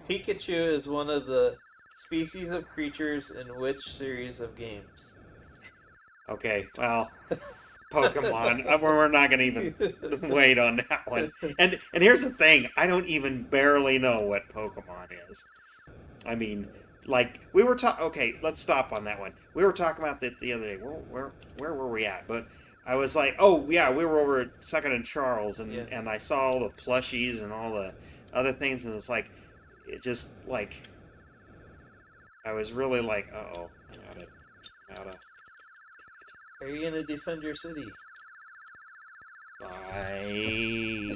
Pikachu is one of the species of creatures in which series of games? Okay, well, Pokemon. We're not going to even wait on that one. And here's the thing. I don't even barely know what Pokemon is. I mean, like, we were talking... Okay, let's stop on that one. We were talking about that the other day. Where were we at? But I was like, oh, yeah, we were over at Second and Charles, and, Yeah. and I saw all the plushies and all the other things, and it's like, it just, like... I was really like, uh-oh, I gotta... Are you gonna defend your city? By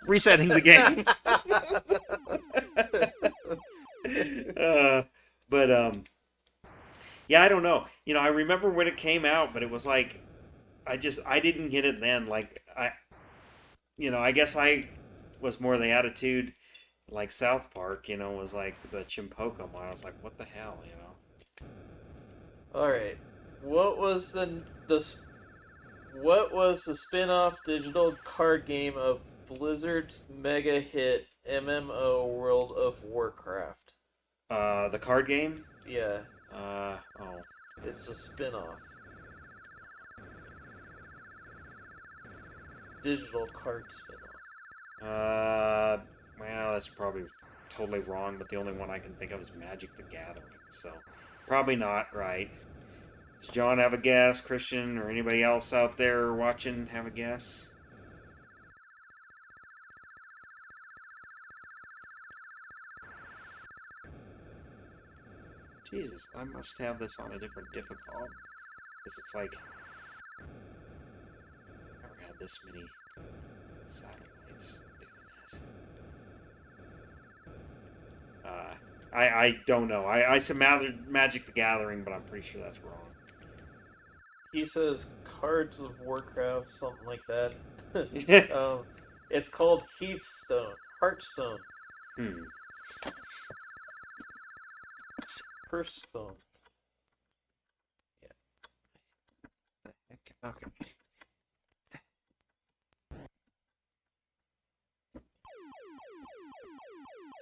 resetting the game. Yeah, I don't know. You know, I remember when it came out, but it was like, I didn't get it then. Like, I guess I was more the attitude, like South Park, was like the Chimpoko one. I was like, what the hell, All right. What was the spin-off digital card game of Blizzard's mega hit MMO World of Warcraft? The card game? Yeah, Oh. it's a spin-off. Digital card spin-off. Well, that's probably totally wrong, but the only one I can think of is Magic the Gathering, so probably not right. Does John have a guess? Christian or anybody else out there watching have a guess? Jesus, I must have this on a different difficult. Because it's like, I've never had this many satellites doing this. I don't know. I said Magic the Gathering, but I'm pretty sure that's wrong. He says Cards of Warcraft, something like that. It's called Hearthstone. Hearthstone. Yeah. Okay.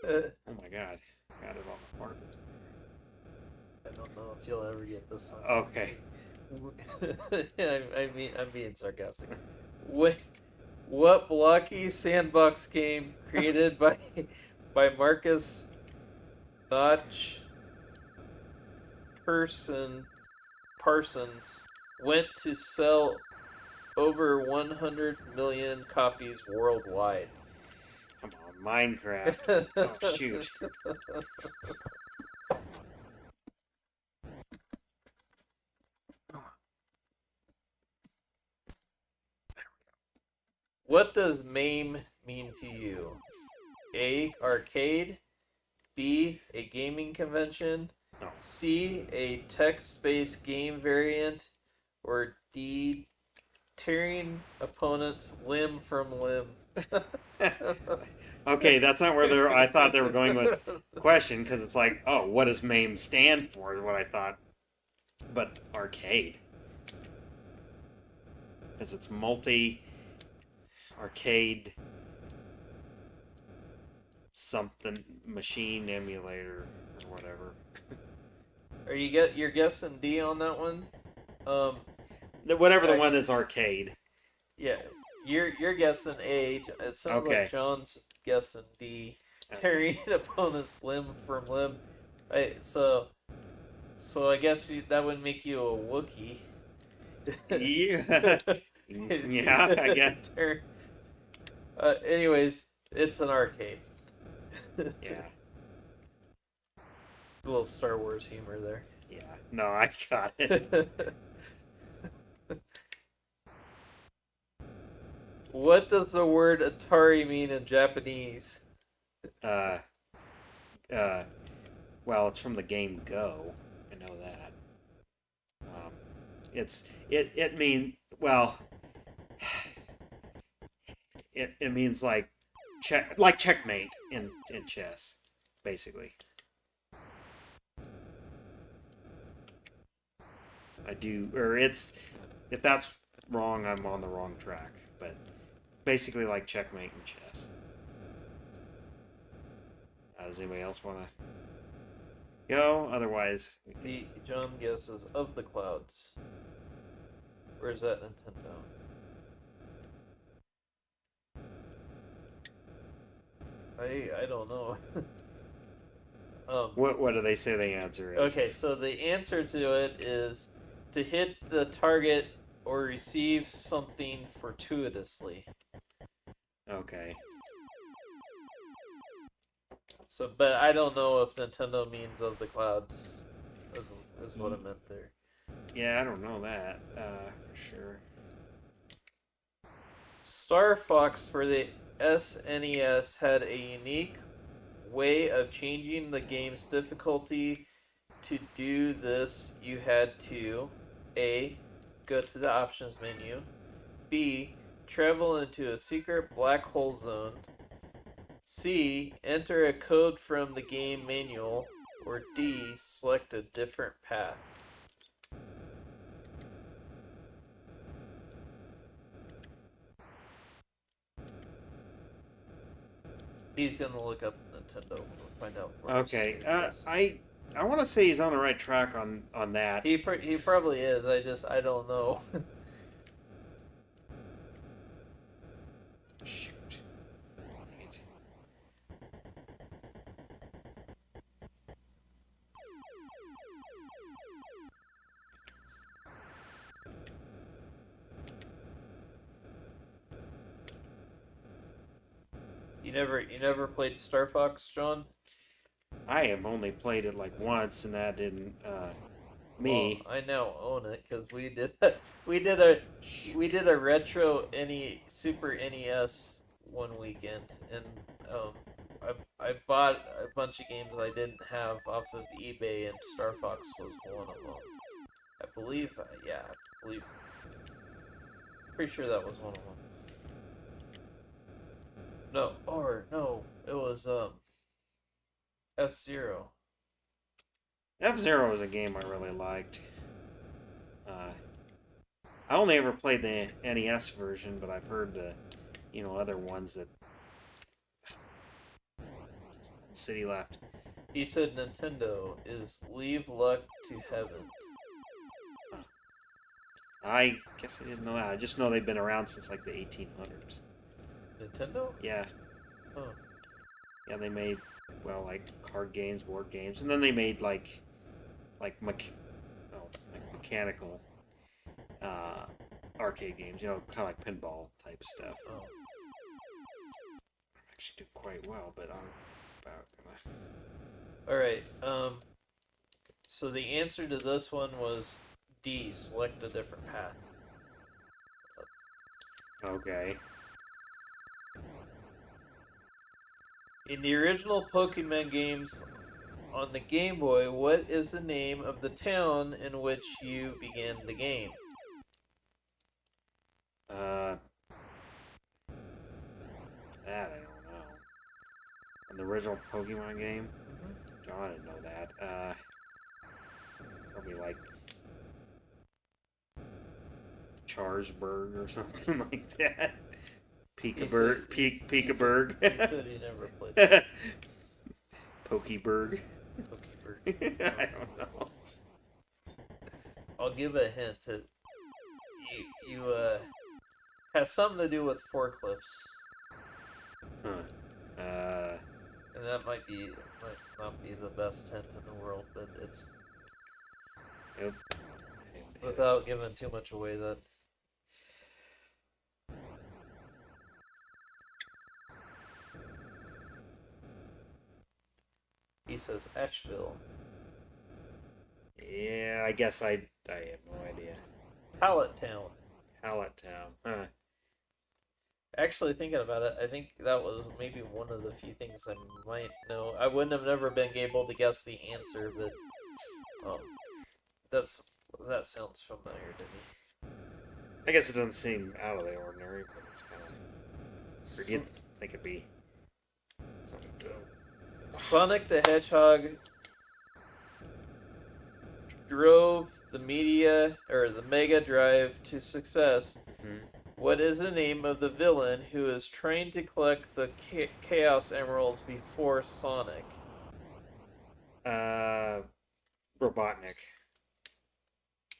Oh my god. Got it on the part. I don't know if you'll ever get this one. Okay. I'm being sarcastic. What blocky sandbox game created by Marcus Notch Parsons went to sell over 100 million copies worldwide? Come on, Minecraft. Oh, shoot. What does MAME mean to you? A. Arcade. B. A gaming convention. No. C. A text-based game variant. Or D. Tearing opponents limb from limb. Okay, that's not where I thought they were going with the question, because it's like, oh, what does MAME stand for, is what I thought. But arcade. Because it's multi-arcade. something machine emulator or whatever. You're guessing D on that one? Um, Whatever the one that's arcade. yeah, you're guessing A. It sounds Okay. like John's guessing D. Tearing opponent's limb from limb. So I guess that would make you a Wookiee. Yeah. Yeah, I guess. Anyways, it's an arcade. Yeah. A little Star Wars humor there. Yeah. No, I got it. What does the word Atari mean in Japanese? Uh, well, it's from the game Go. I know that. It means, well, it means like checkmate in chess, basically. If that's wrong, I'm on the wrong track. But basically, like checkmate in chess. Does anybody else want to go? Otherwise, The John guesses of the clouds. Where's that Nintendo? I don't know. What do they say the answer is? Okay, so the answer to it is to hit the target or receive something fortuitously. Okay. So, but I don't know if Nintendo means of the clouds. Is what I meant there. Yeah, I don't know that for sure. Star Fox for the SNES had a unique way of changing the game's difficulty. To do this, you had to A. Go to the options menu, B. Travel into a secret black hole zone, C. Enter a code from the game manual, or D. Select a different path. He's gonna look up Nintendo and find out for us. Okay. I want to say he's on the right track on that. He probably is. I don't know. Shoot. Right. You never played Star Fox, John? I have only played it like once, and that didn't me. Well, I now own it because we did a retro Super NES one weekend, and I bought a bunch of games I didn't have off of eBay, and Star Fox was one of them. I believe, pretty sure that was one of them. No, it was F-Zero. F-Zero was a game I really liked. I only ever played the NES version, but I've heard the, other ones that City left. He said Nintendo is leave luck to heaven. I guess I didn't know that. I just know they've been around since like the 1800s. Nintendo? Yeah. Oh. Yeah, they made, well, like card games, board games, and then they made like mechanical arcade games, kind of like pinball type stuff. Oh. Actually did quite well, but I'm about All right. So the answer to this one was D. Select a different path. Okay. In the original Pokemon games on the Game Boy, what is the name of the town in which you begin the game? That I don't know. On the original Pokemon game? John, I didn't know that. Probably like Charsburg or something like that. Peekaburg. Peekaburg. He said he never played that. Pokeberg. Pokebird. I don't know. I'll give a hint. You has something to do with forklifts, Huh. and that might not be the best hint in the world, but it's Yep. without giving too much away. That he says Asheville, Yeah, I guess I have no idea. Pallet Town. Hallett Town. Huh. Actually, thinking about it, I think that was maybe one of the few things I might know. I wouldn't have never been able to guess the answer, but um, that sounds familiar to me. I guess it doesn't seem out of the ordinary, but it's kind of. Or do you think it'd be something good? Sonic the Hedgehog drove the Mega Drive to success. Hmm. What is the name of the villain who is trying to collect the Chaos Emeralds before Sonic? Robotnik.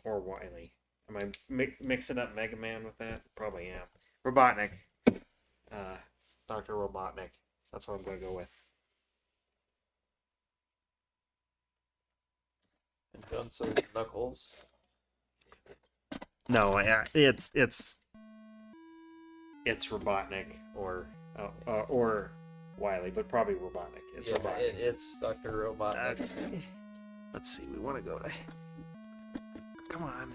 Or Wily. Am I mixing up Mega Man with that? Probably am. Robotnik. Dr. Robotnik. That's what I'm going to go with. And John says Knuckles. No, it's Robotnik or Wily, but probably Robotnik. It's Robotnik. It's Dr. Robotnik. Okay. Let's see. We want to go to. Come on.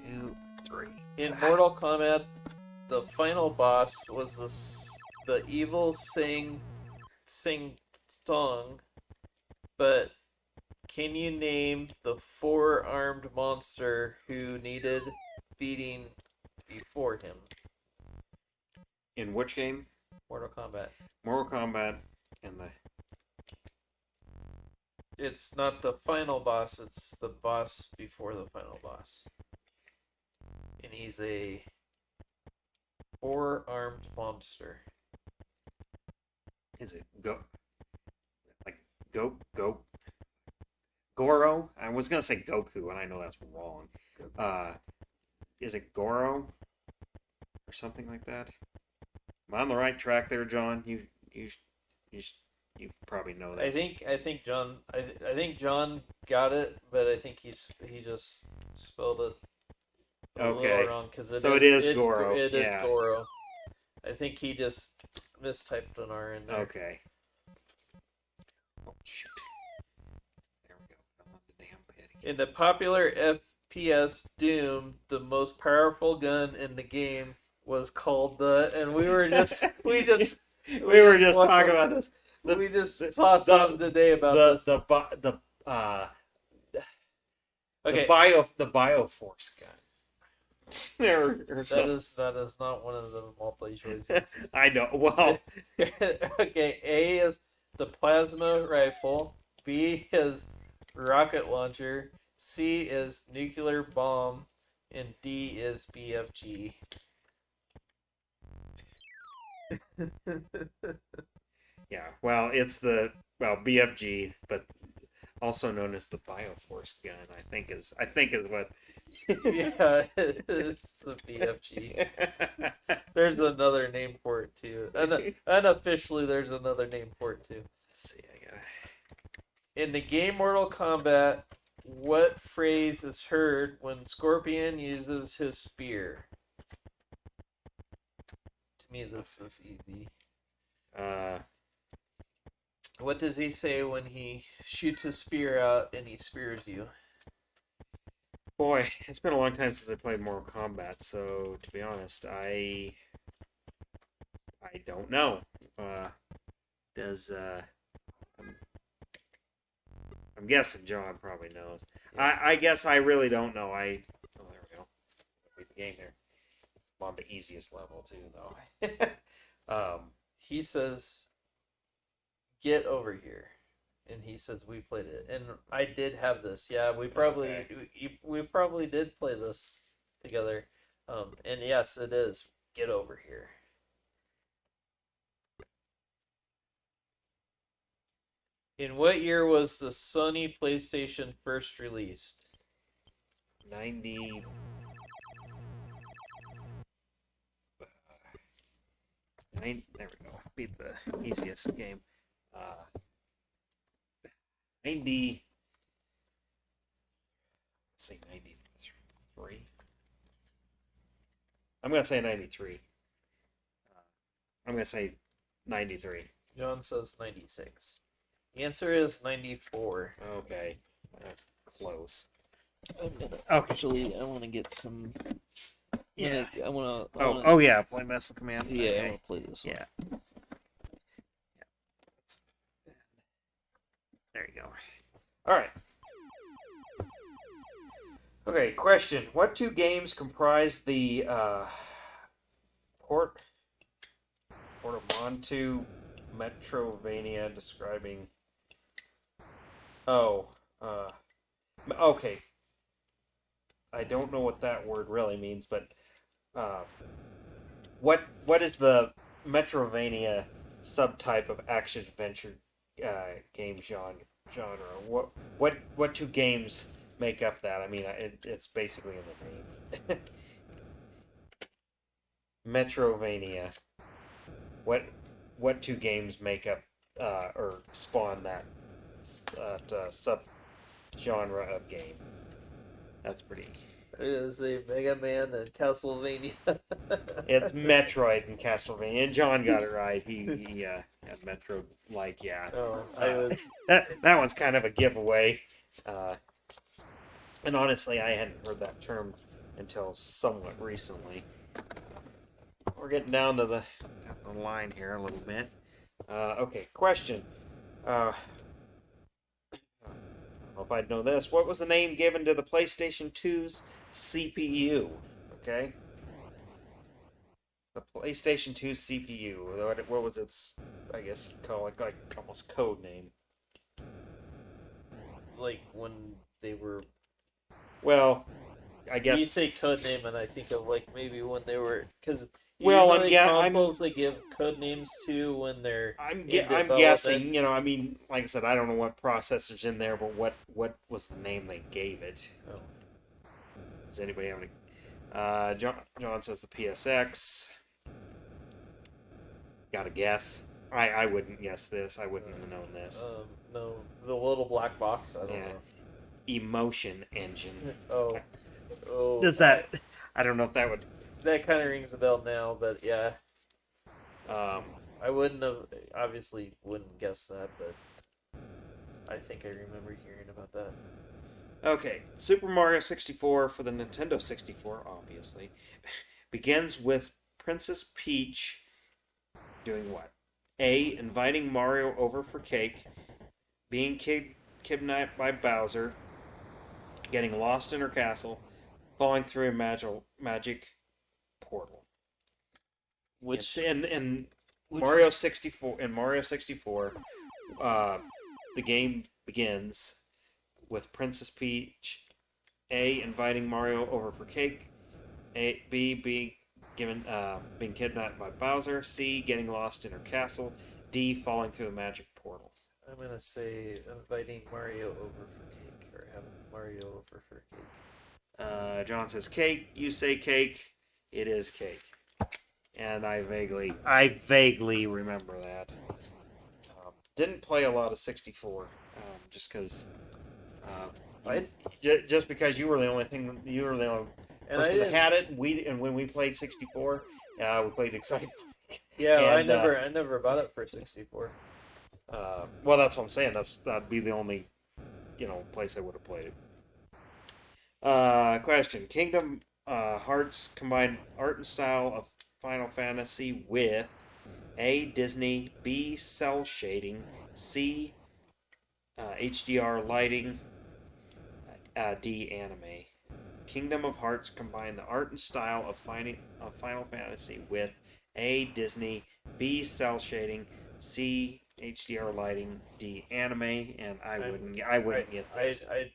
2, 3. In Mortal Kombat, the final boss was the evil sing song, but can you name the 4-armed monster who needed beating before him? In which game? Mortal Kombat. Mortal Kombat and the. It's not the final boss, it's the boss before the final boss. And he's a 4-armed monster. Is it Goro? I was gonna say Goku, and I know that's wrong. Is it Goro or something like that? Am I on the right track there, John? You probably know that. I think John got it, but I think he just spelled it a little wrong because it is Goro. It is Goro. I think he just mistyped an R in there. Okay. Oh shoot! There we go. I'm on the damn pit again. In the popular FPS Doom, the most powerful gun in the game was called and we were just we were just talking about this. We just saw something today about this. The Bioforce gun. That is not one of the multi-choice. I know. Well, okay. A is the plasma rifle. B is rocket launcher. C is nuclear bomb, and D is BFG. yeah. Well, it's BFG, but also known as the Bioforce gun. I think is what. Yeah, it's the BFG. There's another name for it too. Unofficially, there's another name for it too. Let's see. I gotta. In the game Mortal Kombat, what phrase is heard when Scorpion uses his spear? To me, this is easy. What does he say when he shoots his spear out and he spears you? Boy, it's been a long time since I played Mortal Kombat, so to be honest, I don't know. I'm guessing John probably knows. Yeah. I guess I really don't know. There we go. Beat the game there. I'm on the easiest level too, though. He says, "Get over here." And he says we played it, and I did have this. Yeah, we probably did play this together. And yes, it is "Get over here." In what year was the Sony PlayStation first released? 90. There we go. Beat the easiest game. 90. Let's say 93. I'm gonna say 93. I'm gonna say 93. John says 96. The answer is 94. Okay, that's close. I'm gonna Okay. actually. I want to get some. Yeah. I want to. Oh yeah. Play Missile Command. Yeah, I Okay. want to play this one. Yeah. There you go. All right. Okay. Question: what two games comprise the Portamontu Metrovania describing? Oh. Okay. I don't know what that word really means, but what is the Metrovania subtype of action adventure game genre? What two games make up that? I mean, it's basically in the name. Metrovania. What two games make up or spawn that sub genre of game? That's pretty. It is a Mega Man and Castlevania. It's Metroid and Castlevania, and John got it right. He had Metro like yeah. Oh, I was. That one's kind of a giveaway, and honestly, I hadn't heard that term until somewhat recently. We're getting down to the line here a little bit. Okay, question. I don't know if I'd know this. What was the name given to the PlayStation 2's CPU? Okay. The PlayStation 2 CPU. What was its, I guess you'd call it, like almost code name? Like when they were. Well, I guess. You say code name, and I think of like maybe when they were. Because well, consoles they give code names to when they're. I'm guessing. You know, I mean, like I said, I don't know what processor's in there, but what was the name they gave it? Oh. Does anybody have any? John says the PSX. Got a guess? I wouldn't guess this. I wouldn't have known this. No, the little black box. I don't know. Emotion engine. Oh. Does that? I don't know if that would. That kind of rings a bell now, but yeah. I wouldn't have. Obviously, wouldn't guess that, but I think I remember hearing about that. Okay, Super Mario 64 for the Nintendo 64, obviously, begins with Princess Peach doing what? A. Inviting Mario over for cake, being kidnapped by Bowser, getting lost in her castle, falling through a magic portal. Which in Mario 64, the game begins with Princess Peach, A. inviting Mario over for cake, B. being kidnapped by Bowser, C. getting lost in her castle, D. falling through the magic portal. I'm gonna say inviting Mario over for cake, or having Mario over for cake. John says cake. You say cake. It is cake. And I vaguely remember that. Didn't play a lot of 64, just because. Just because you were the only person that had it. And when we played 64, we played Excite. Yeah, and, I never bought it for 64. Well, that's what I'm saying. That'd be the only, place I would have played it. Question: Kingdom Hearts combine art and style of Final Fantasy with A. Disney, B. Cell shading, C. HDR lighting, D. Anime. Kingdom of Hearts combine the art and style of Final Fantasy with A. Disney, B. Cell shading, C. HDR lighting, D. Anime, and I wouldn't get this. I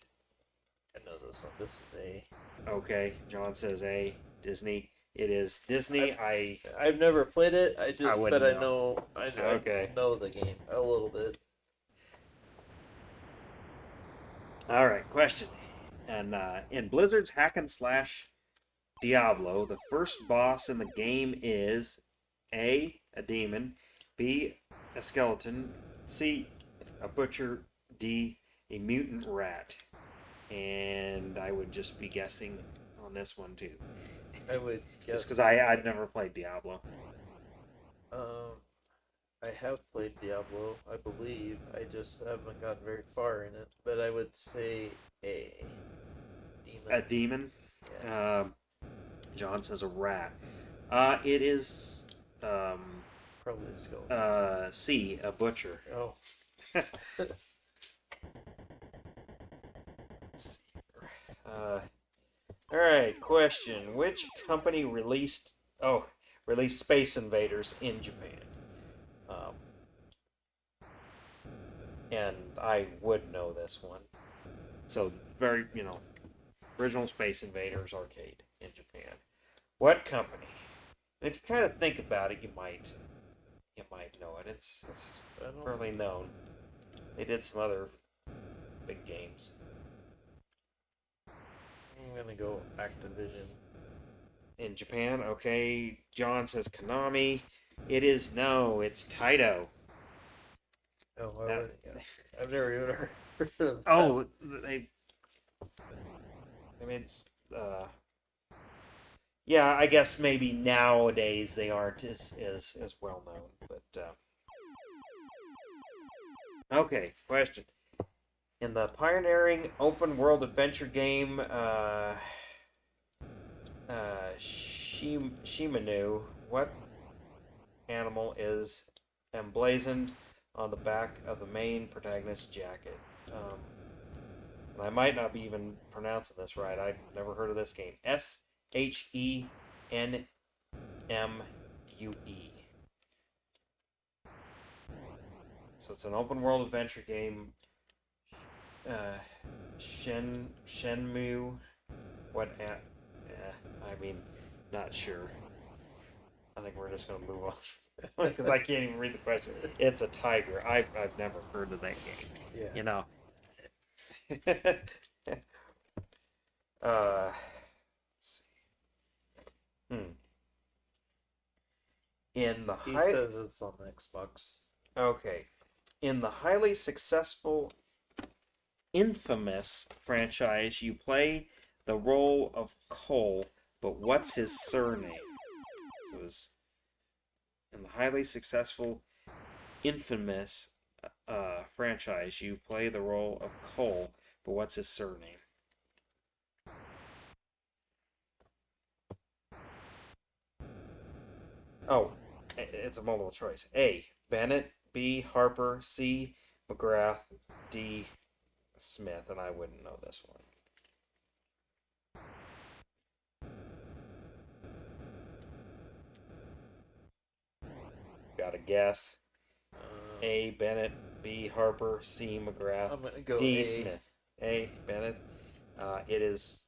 know this one. This is A. Okay, John says A. Disney. It is Disney. I've never played it. I know Okay. the game a little bit. All right, question. And in Blizzard's hack and slash Diablo, the first boss in the game is a demon, B, a skeleton, C, a butcher, D, a mutant rat. And I would just be guessing on this one too. I would guess. Just because I'd never played Diablo. I have played Diablo, I believe. I just haven't gotten very far in it. But I would say a demon. A demon? Yeah. John says a rat. It is Probably a skeleton. C, a butcher. Oh. All right, question. Which company released Space Invaders in Japan? And I would know this one. So very, original Space Invaders arcade in Japan. What company? And if you kind of think about it, you might know it. It's fairly known. They did some other big games. I'm gonna go Activision. In Japan, okay. John says Konami. It's Taito. Oh, I've never even heard of that. Oh, it's yeah, I guess maybe nowadays they aren't as well known, but okay, question. In the pioneering open world adventure game Shimanu, what animal is emblazoned on the back of the main protagonist's jacket? And I might not be even pronouncing this right. I've never heard of this game. SHENMUE. So it's an open world adventure game. Shenmue. What? I mean, not sure. I think we're just gonna move on because I can't even read the question. It's a tiger. I've never heard of that game. Yeah. Let's see. He says it's on Xbox. Okay. In the highly successful Infamous franchise, you play the role of Cole, but what's his surname? So it's in the highly successful Infamous franchise, you play the role of Cole, but what's his surname? Oh, it's a multiple choice. A, Bennett. B, Harper. C, McGrath. D, Smith. And I wouldn't know this one. Got a guess? A, Bennett. B, Harper. C, McGrath. I'm gonna go D, A. Smith. A, Bennett. It is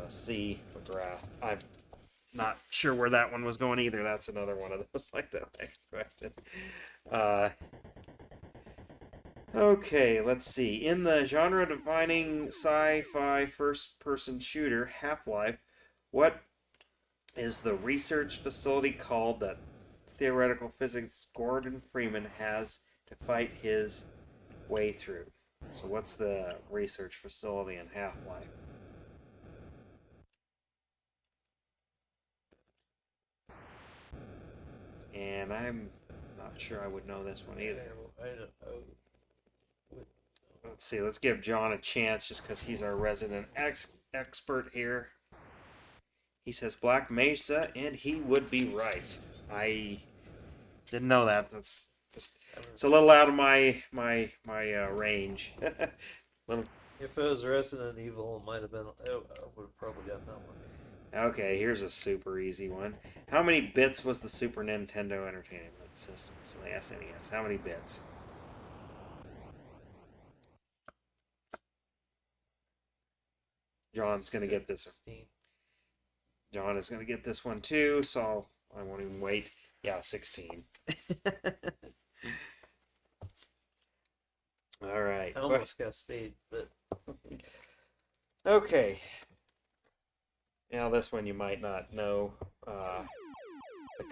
C, McGrath. I'm not sure where that one was going either. That's another one of those like the next question. Okay, let's see. In the genre-defining sci-fi first-person shooter Half-Life, what is the research facility called that theoretical physicist Gordon Freeman has to fight his way through? So what's the research facility in Half-Life? And I'm not sure I would know this one either. I don't know. Let's see. Let's give John a chance just because he's our resident expert here. He says Black Mesa, and he would be right. I didn't know that. That's just it's a little out of my range. Little. If it was Resident Evil, it might have been. I would have probably gotten that one. Okay, here's a super easy one. How many bits was the Super Nintendo Entertainment System? So the SNES. How many bits? John's going to get this one. John is going to get this one too, so I won't even wait. Yeah, 16. All right. I almost got stayed, but Okay. Now this one you might not know. The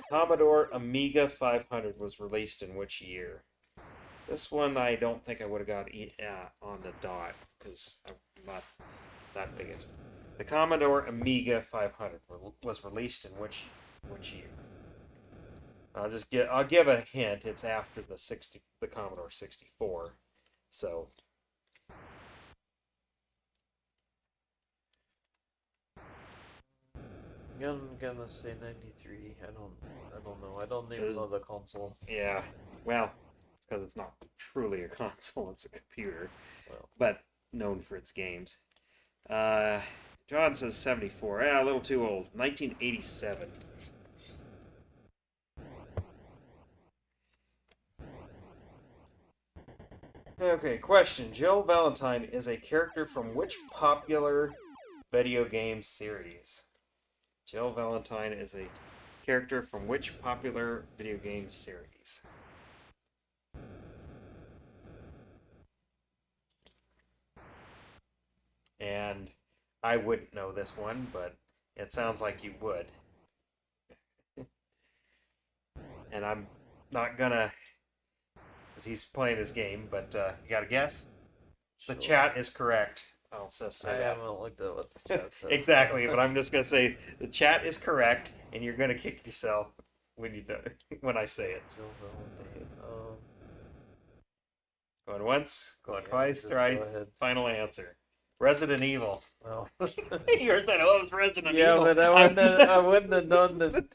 Commodore Amiga 500 was released in which year? This one I don't think I would have got on the dot because I'm not that big. The Commodore Amiga 500 was released in which year? I'll give a hint. It's after the Commodore 64. So I'm gonna say 93. I don't know. I don't even know the console. yeah, well, it's because it's not truly a console; it's a computer, Well, but known for its games. John says 74. A little too old. 1987. Okay, question. Jill Valentine is a character from which popular video game series? Jill Valentine is a character from which popular video game series? And I wouldn't know this one, but it sounds like you would. And I'm not gonna, because he's playing his game, but you got a guess? The chat is correct. I'll just say I that. haven't looked at what the chat says. Exactly, but I'm just gonna say the chat is correct, and you're gonna kick yourself when you do when I say it. Going once, going twice, thrice. Final answer. Resident Evil. Well, Yours I know it was Resident yeah, Evil. but I wouldn't have known the.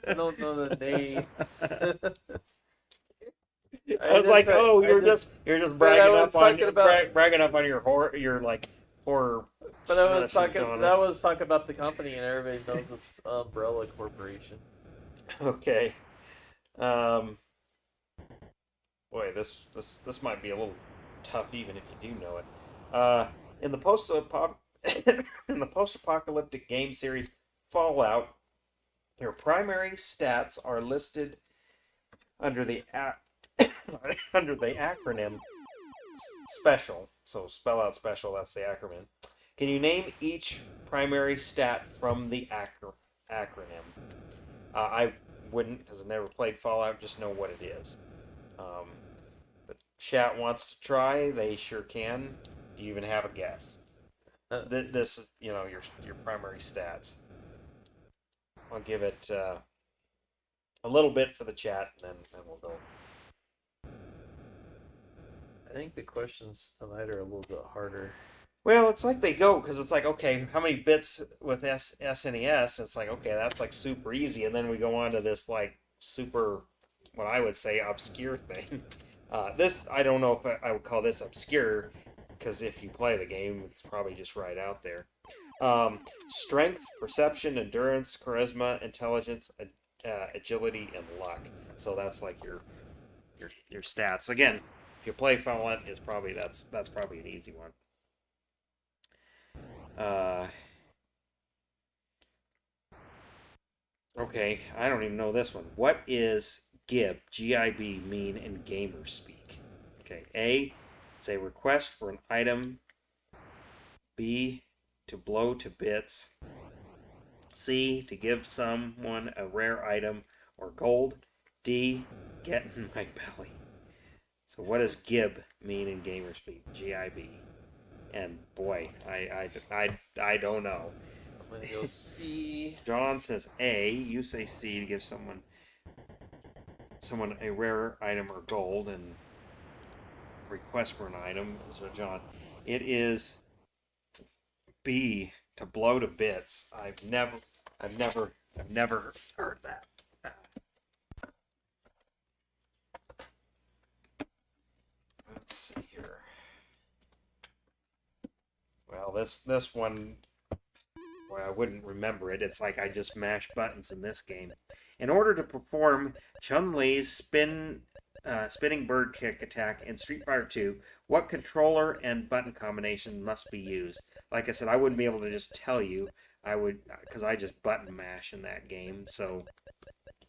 I don't know the names. I was like, oh, you're just bragging up on bragging up on your horror, your like horror. But I was talking about the company, and everybody knows it's Umbrella Corporation. Okay. Boy, this might be a little tough, even if you do know it. In the post-apocalyptic game series Fallout, your primary stats are listed under the under the acronym SPECIAL. So spell out SPECIAL. That's the acronym. Can you name each primary stat from the acronym? I wouldn't, because I never played Fallout. Just know what it is. The chat wants to try. They sure can. Do you even have a guess? This is, your primary stats. I'll give it a little bit for the chat, and then we'll go. I think the questions tonight are a little bit harder. Well, it's like they go, because it's like, okay, how many bits with SNES? It's like, okay, that's like super easy, and then we go on to this like super, what I would say, obscure thing. This, I don't know if I would call this obscure, because if you play the game, it's probably just right out there. Strength, perception, endurance, charisma, intelligence, agility, and luck. So that's like your stats. Again, if you play Fallout, that's probably an easy one. Okay, I don't even know this one. What is GIB, G-I-B, mean in gamer speak? Okay, A, it's a request for an item. B, to blow to bits. C, to give someone a rare item or gold. D, get in my belly. So what does GIB mean in gamer speak? G-I-B. And boy, I don't know. I'm gonna go C. John says A. You say C, to give someone a rare item or gold, and request for an item. So John, it is B, to blow to bits. I've never heard that. Let's see here. Well, this one, well, I wouldn't remember it. It's like I just mash buttons in this game. In order to perform Chun-Li's spinning bird kick attack in Street Fighter 2, what controller and button combination must be used? Like I said, I wouldn't be able to just tell you. I would, because I just button mash in that game. So,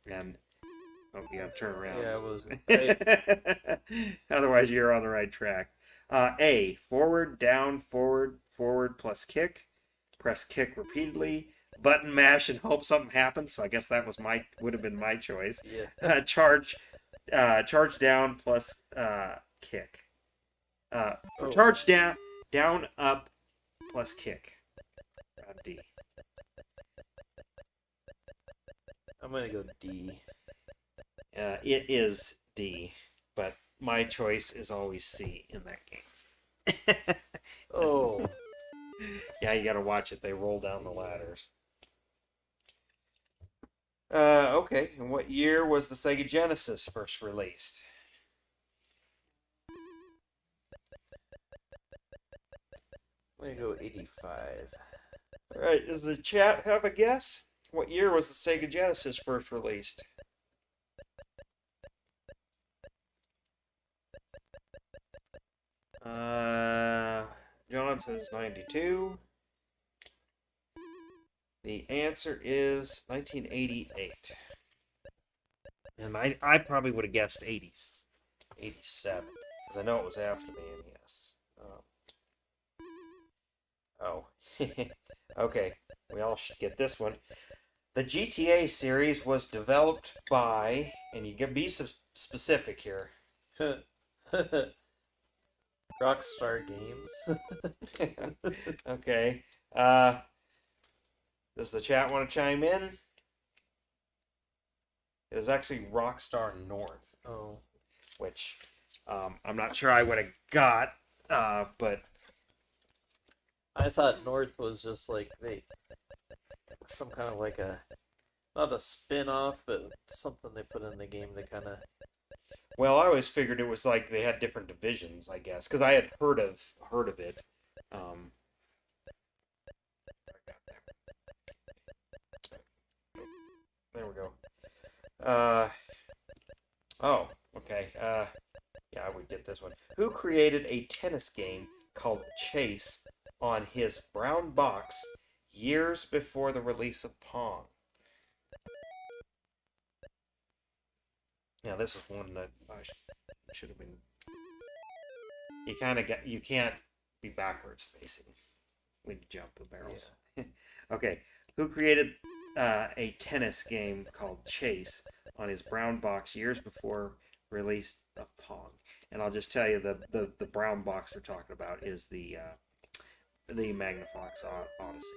and oh, you gotta turn around. Yeah, it was. Otherwise, you're on the right track. A, forward, down, forward, forward plus kick. Press kick repeatedly. Button mash and hope something happens. So I guess that would have been my choice. Yeah. Charge down plus kick. Oh. Charge down, up plus kick. D. I'm gonna go D. It is D, but my choice is always C in that game. Oh. Yeah, you gotta watch it. They roll down the ladders. Okay. And what year was the Sega Genesis first released? I'm gonna go 85. All right. Does the chat have a guess? What year was the Sega Genesis first released? John says 92. The answer is 1988. And I probably would have guessed 87. Because I know it was after the NES. Oh. Okay. We all should get this one. The GTA series was developed by, and you can be specific here. Rockstar Games. Okay. Does the chat want to chime in? It is actually Rockstar North, Oh. which I'm not sure I would have got, but I thought North was just like some kind of like not a spin-off, but something they put in the game to kind of. well, I always figured it was like they had different divisions, I guess, because I had heard of it. There we go. Oh, okay. Yeah, I would get this one. Who created a tennis game called Chase on his brown box years before the release of Pong? Now, this is one that I should have been. You can't be backwards facing when you jump the barrels. Yeah. Okay, who created a tennis game called Chase on his brown box years before release of Pong? And I'll just tell you the brown box they're talking about is the Magnavox Odyssey.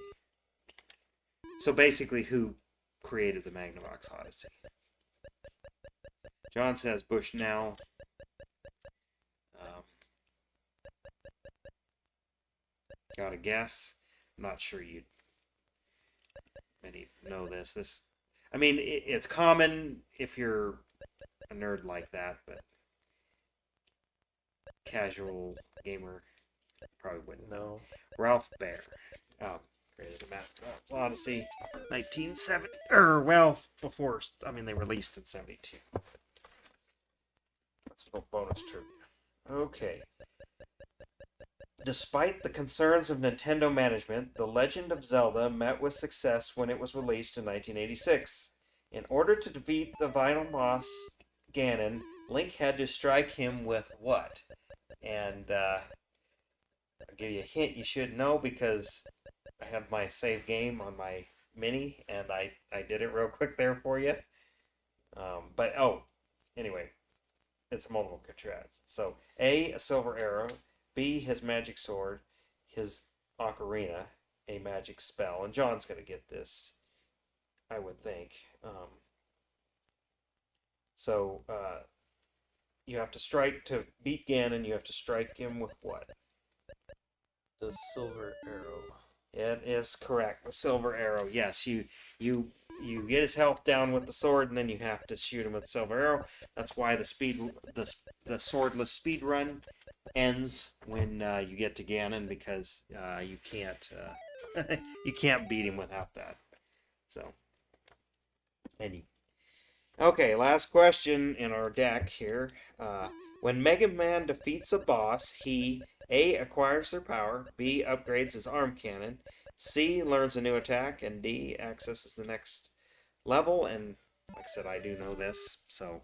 So basically, who created the Magnavox Odyssey? John says Bushnell. Got a guess? I'm not sure you many know this. I mean, it's common if you're a nerd like that, but casual gamer probably wouldn't know. Ralph Baer. Created the Magnavox Odyssey, 1970, before. I mean, they released in 72. That's a bonus trivia. Okay. Despite the concerns of Nintendo management, The Legend of Zelda met with success when it was released in 1986. In order to defeat the final boss, Ganon, Link had to strike him with what? And I'll give you a hint you should know because I have my save game on my Mini, and I did it real quick there for you. Anyway, it's multiple choice. So, A silver arrow, B, his magic sword, his ocarina, a magic spell. And John's going to get this, I would think. You have to strike, to beat Ganon, you have to strike him with what? The silver arrow. It is correct. The silver arrow. Yes, you get his health down with the sword, and then you have to shoot him with the silver arrow. That's why the swordless speed run ends when you get to Ganon, because you can't you can't beat him without that. So, okay, last question in our deck here. When Mega Man defeats a boss, he A, acquires their power, B, upgrades his arm cannon, C, learns a new attack, and D, accesses the next level. And like I said, I do know this, so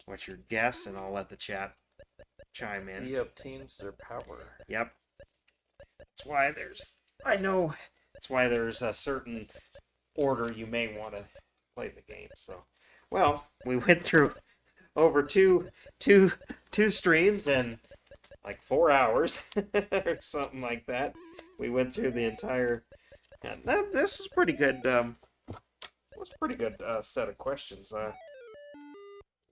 what's your guess? And I'll let the chat chime in. He obtains their power. Yep. That's why there's a certain order you may want to play the game. So, well, we went through over two streams in like 4 hours or something like that. We went through the entire. And this is pretty good. Was a pretty good set of questions.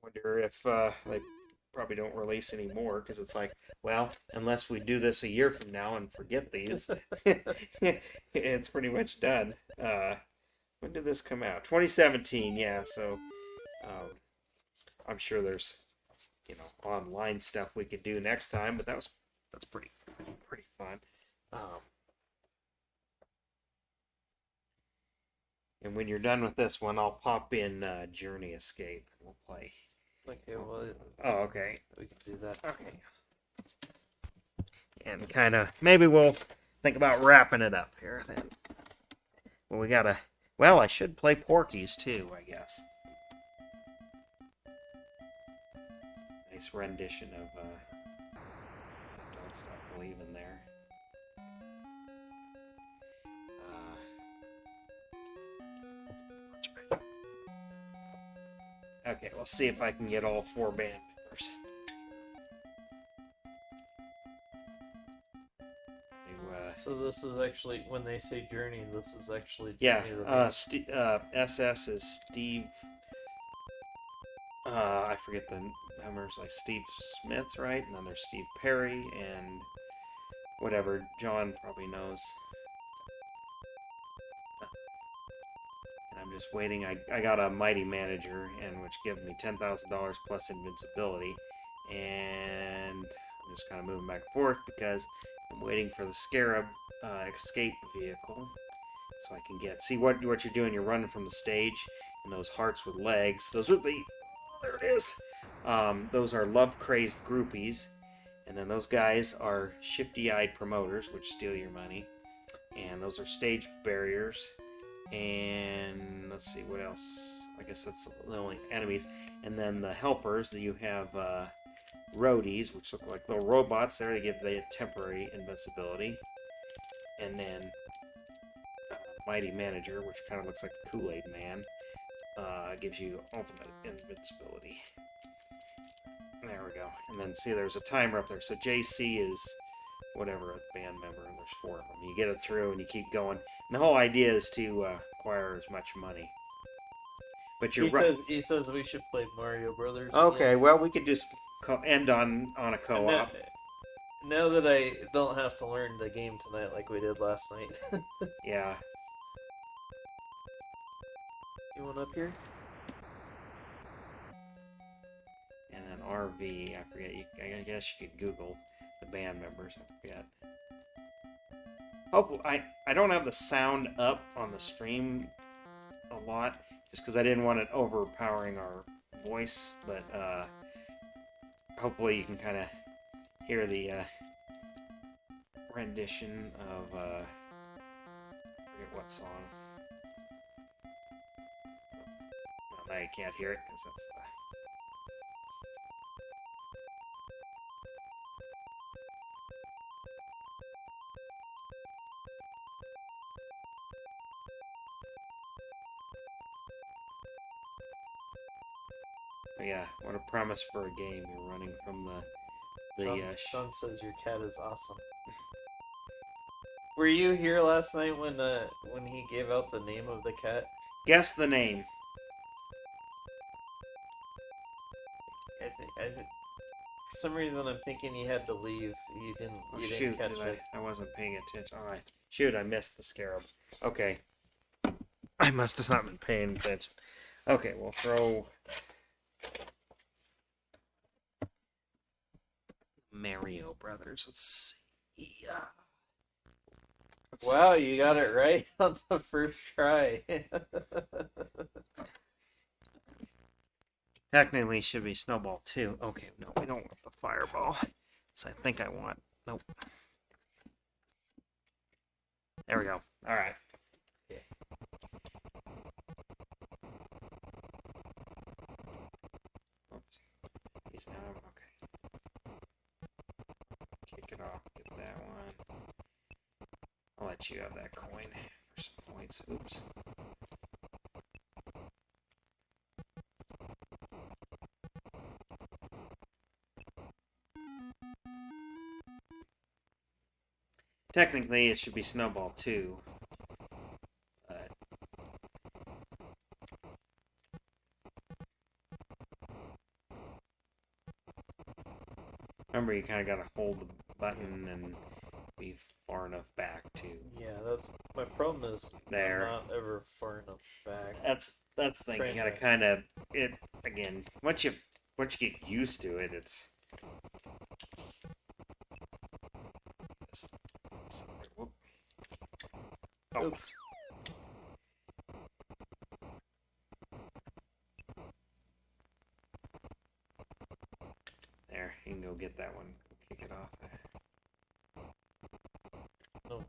Wonder if they probably don't release any more because it's like, well, unless we do this a year from now and forget these, it's pretty much done. When did this come out? 2017. Yeah, so I'm sure there's online stuff we could do next time, but that's pretty fun. And when you're done with this one, I'll pop in Journey Escape and we'll play. Okay, well. Oh, okay. We can do that. Okay. And kind of, maybe we'll think about wrapping it up here then. Well, I should play Porky's too, I guess. Nice rendition of Don't Stop Believing there. Okay, we'll see if I can get all 4 band members. So this is actually, when they say Journey, this is actually yeah. Journey. SS is Steve. I forget the numbers, like Steve Smith, right? And then there's Steve Perry and whatever. John probably knows. And I'm just waiting. I got a Mighty Manager, and which gives me $10,000 plus invincibility, and I'm just kind of moving back and forth because I'm waiting for the Scarab escape vehicle, so I can see what you're doing. You're running from the stage, and those hearts with legs. Those are there it is. Those are love-crazed groupies, and then those guys are shifty-eyed promoters, which steal your money, and those are stage barriers. And let's see what else. I guess that's the only enemies. And then the helpers that you have. Roadies, which look like little robots there. They give the temporary invincibility. And then Mighty Manager, which kind of looks like the Kool-Aid Man, gives you ultimate invincibility. There we go. And then see, there's a timer up there. So JC is whatever a band member, and there's 4 of them. You get it through and you keep going. And the whole idea is to acquire as much money. But you're right. He says we should play Mario Brothers. Okay, well, we could just end on a co-op. Now that I don't have to learn the game tonight like we did last night. Yeah. You want up here? And then RV, I forget. I guess you could Google the band members. I forget. Hopefully, I don't have the sound up on the stream a lot, just because I didn't want it overpowering our voice, but hopefully you can kind of hear the rendition of I forget what song. Well, now you can't hear it because that's the. Yeah, what a premise for a game. You're running from Sean says your cat is awesome. Were you here last night when he gave out the name of the cat? Guess the name. For some reason, I'm thinking he had to leave. You didn't catch it. I wasn't paying attention. All right. Shoot, I missed the Scarab. Okay. I must have not been paying attention. Okay, we'll throw Mario Brothers. Let's see. Wow, you got it right on the first try. Technically, it should be Snowball 2. Okay, no, we don't want the Fireball. So I think I want... Nope. There we go. All right. Okay. Oops. He's now... Okay. it off. Get that one. I'll let you have that coin for some points. Oops. Technically, it should be Snowball 2. But remember, you kind of got to hold the button and be far enough back to. Yeah, that's my problem. Is There. I'm not ever far enough back. That's the thing. You gotta kind of it again. Once you get used to it, it's. Whoop. Oh. Oops. There, you can go get that one. Kick it off there. No.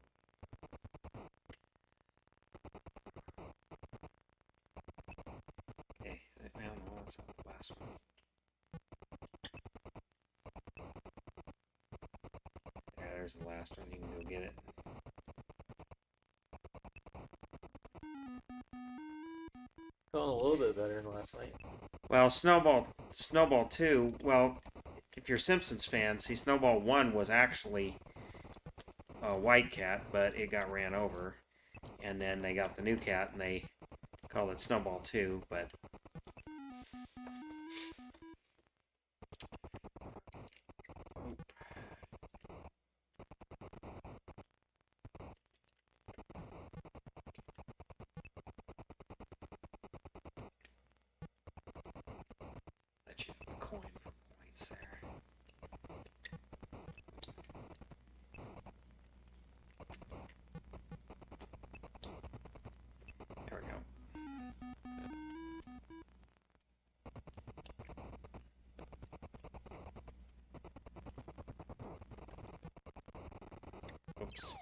Okay, well, no, that's not the last one. There's the last one. You can go get it. Going a little bit better than last night. Well, Snowball 2, well, if you're Simpsons fans, see, Snowball 1 was actually a white cat, but it got ran over. And then they got the new cat, and they called it Snowball 2, but... Let you have the coin for points there. There we go. Oops.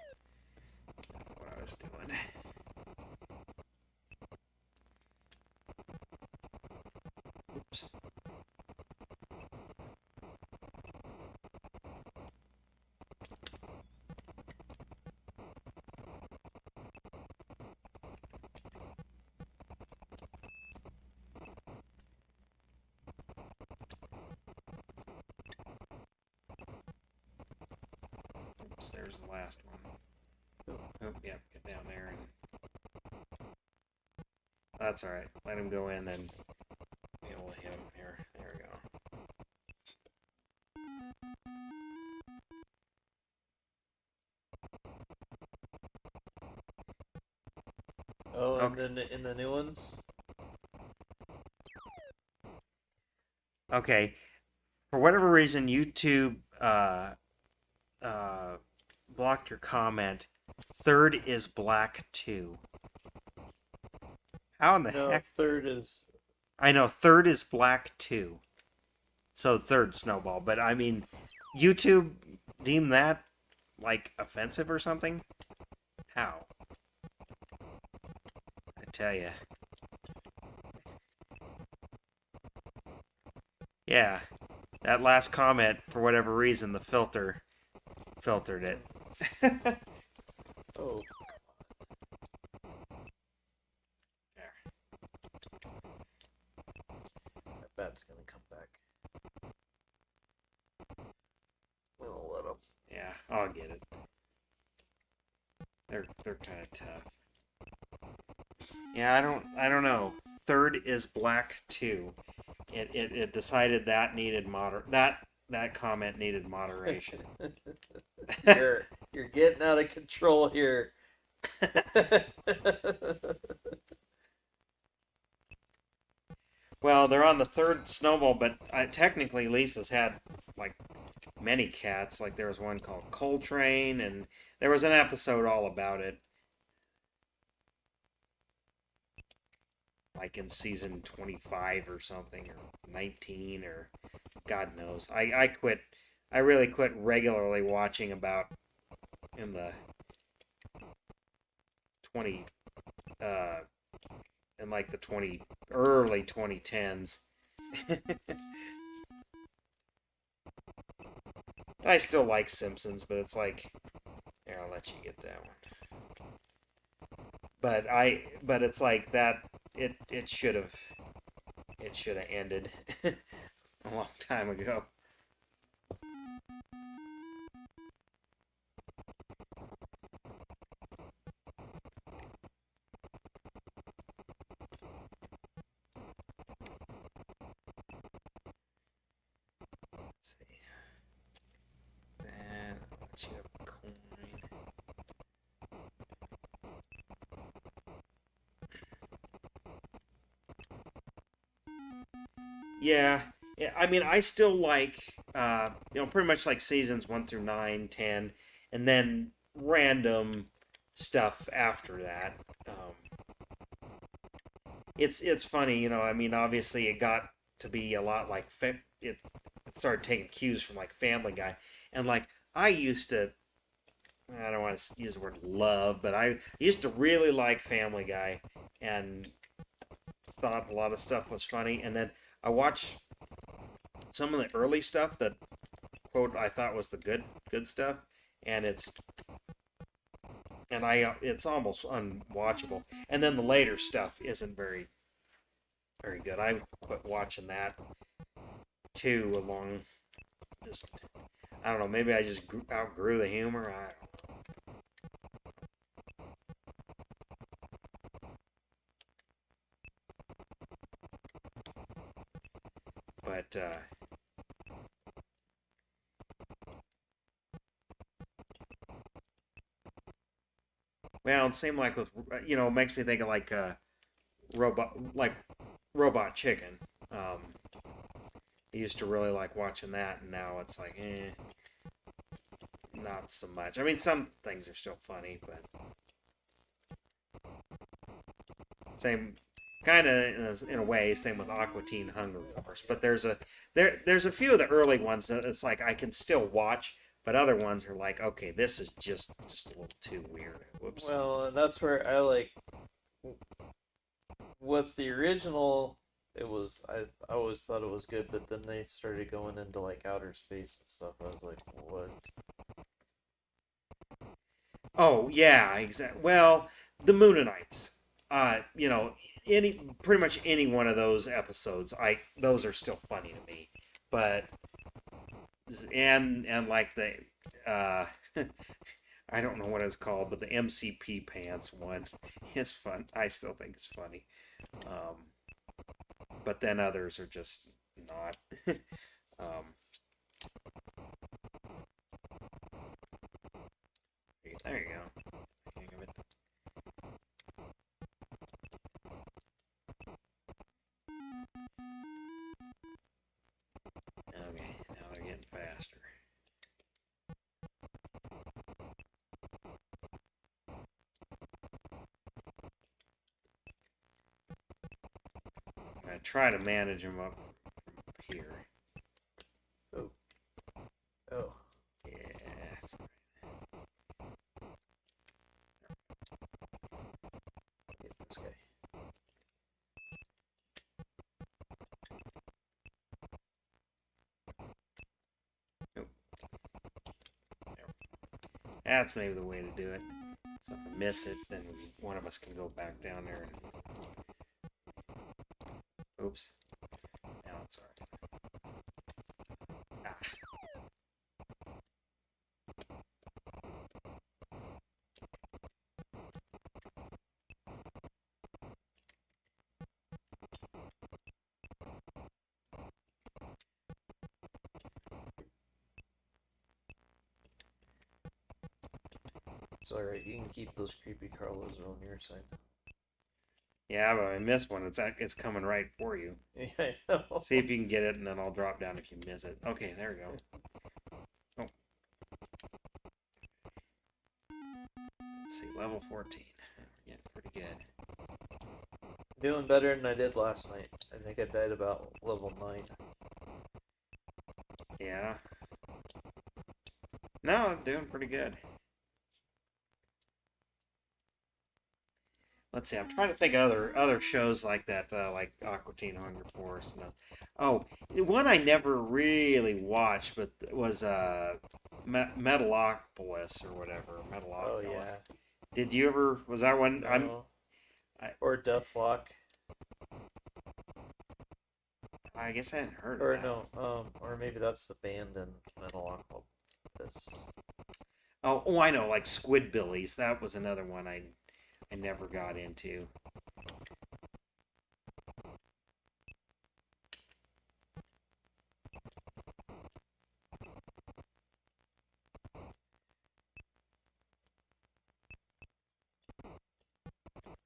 What I was doing. Oops. Oops, there's the last one. Oh, yep, get down there and... That's alright. Let him go in and be able to hit him here. There we go. Oh, and Okay. then in the new ones. Okay. For whatever reason, YouTube blocked your comment. Third is black 2. How in the No, heck? third is. I know, third is black 2. So third Snowball. But I mean, YouTube deemed that like offensive or something? How? I tell you. Yeah. That last comment, for whatever reason, the filtered it. Oh. There. That bat's gonna come back. We'll let him. Yeah, I'll get it. They're kind of tough. Yeah, I don't know. Third is black 2. It decided that needed that comment needed moderation. You're getting out of control here. Well, they're on the third Snowball, but technically Lisa's had like many cats. Like there was one called Coltrane, and there was an episode all about it. Like in season 25 or something, or 19, or God knows. I quit. I really quit regularly watching about in the 20 in like the early 2010s. I still like Simpsons, but it's like, here, I'll let you get that one. But it's like that. It should have ended a long time ago. Let's see. That, I'll let you have a coin. Yeah, yeah. I mean, I still like, pretty much like seasons 1 through 9, 10, and then random stuff after that. It's funny, I mean, obviously it got to be a lot like it started taking cues from like Family Guy, and like I used to. I don't want to use the word love, but I used to really like Family Guy, and thought a lot of stuff was funny. And then I watched some of the early stuff that quote I thought was the good stuff, and it's almost unwatchable. And then the later stuff isn't very good. I quit watching that too. Along just I don't know. Maybe I just outgrew the humor. But well, it seemed like with it makes me think of like Robot Chicken. I used to really like watching that, and now it's like, not so much. I mean, some things are still funny, but same kind of in a way, same with Aqua Teen Hunger Force. But there's a few of the early ones that it's like I can still watch, but other ones are like, okay, this is just a little too weird. Whoops. Well, and that's where I like with the original. It was I always thought it was good, but then they started going into like outer space and stuff. I was like, what? Oh yeah, exactly. Well, the Moonanites. Any pretty much any one of those episodes, those are still funny to me. But and like the uh, I don't know what it's called, but the MCP pants one is fun. I still think it's funny. Um, but then others are just not. um, there you go. Hang of it. Okay, now they're getting faster. I try to manage them up from here. Oh, oh. Yeah, that's right. Get this guy. Nope. That's maybe the way to do it. So if I miss it, then one of us can go back down there and. Oops. Now it's alright. Ah. It's alright. You can keep those creepy Carlos on your side. Yeah, but I missed one. It's coming right for you. Yeah, I know. See if you can get it, and then I'll drop down if you miss it. Okay, there we go. Oh. Let's see, level 14. Yeah, pretty good. Doing better than I did last night. I think I died about level 9. Yeah. No, I'm doing pretty good. let's see. I'm trying to think of other shows like that, like Aqua Teen Hunger Force. And oh, one I never really watched, but was Metalopolis or whatever. Oh Metalopolis. yeah. Did you ever? Was that one? No. I, Or Deathlock. I guess I hadn't heard Or of that. no, or maybe that's the band in Metalopolis. Oh, I know, like Squidbillies. That was another one I never got into.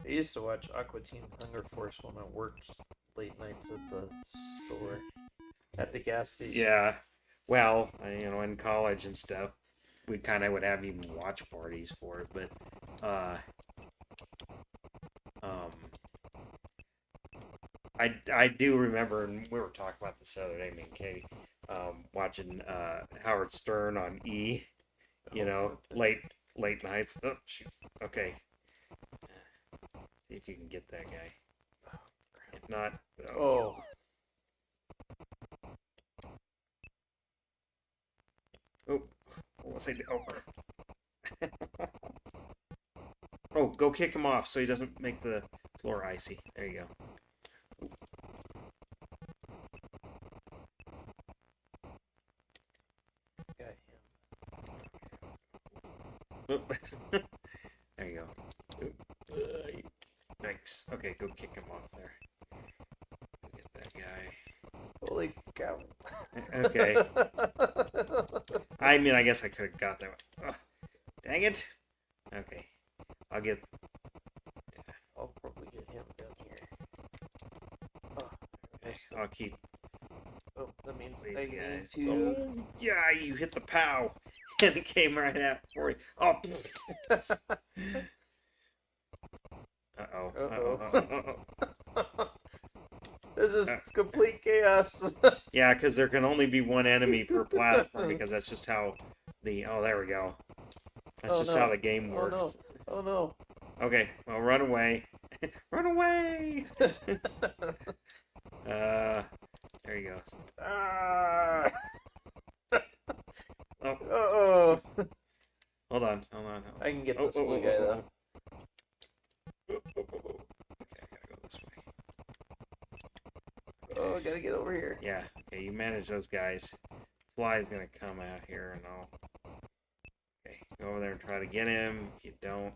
I used to watch Aqua Teen Hunger Force when I worked late nights at the store, at the gas station. Yeah. Well, in college and stuff, we kind of would have even watch parties for it, but um, I do remember, and we were talking about this the other day, me and Katie, watching Howard Stern on E. Late nights. Oh, shoot. Okay. See if you can get that guy. If not, Oh. Oh, what was I doing? Oh. Oh, go kick him off so he doesn't make the floor icy. There you go. Got him. There you go. Nice. Okay, go kick him off there. Get that guy. Holy cow. Okay. I mean, I guess I could have got that one. Oh, dang it. Okay. I'll get... Yeah, I'll probably get him down here. Oh, I'll keep... Oh, that means these I guys. need to... Oh, yeah, you hit the POW. And it came right out for you. Oh. Uh-oh. Uh-oh. This is complete chaos. Yeah, because there can only be one enemy per platform, because that's just how the... Oh, there we go. That's just how the game works. Oh, no. Oh, no. Okay, well, run away. Run away! There you go. Ah! Oh. Uh-oh. Hold on. I can get this blue guy, though. Okay, I gotta go this way. Oh, I gotta get over here. Yeah, okay, you manage those guys. Fly's gonna come out here and I'll... Okay, go over there and try to get him. If you don't...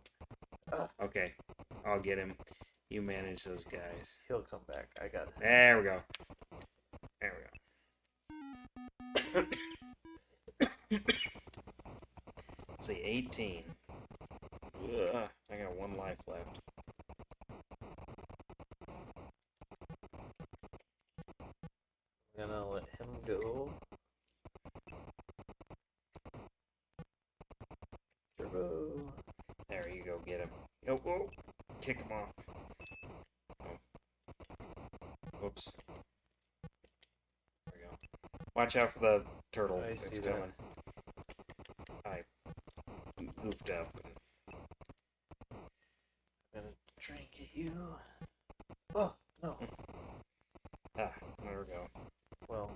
Okay, I'll get him. You manage those guys. He'll come back. I got it. There we go. There we go. Let's see, 18. Ugh, I got 1 life left. I'm gonna let him go. Turbo. There you go, get him. Oh, whoa. Kick him off. Oh. Whoops. There we go. Watch out for the turtle I that's see coming. I goofed up. I'm gonna try and get you. Oh, no. Ah, there we go. Well,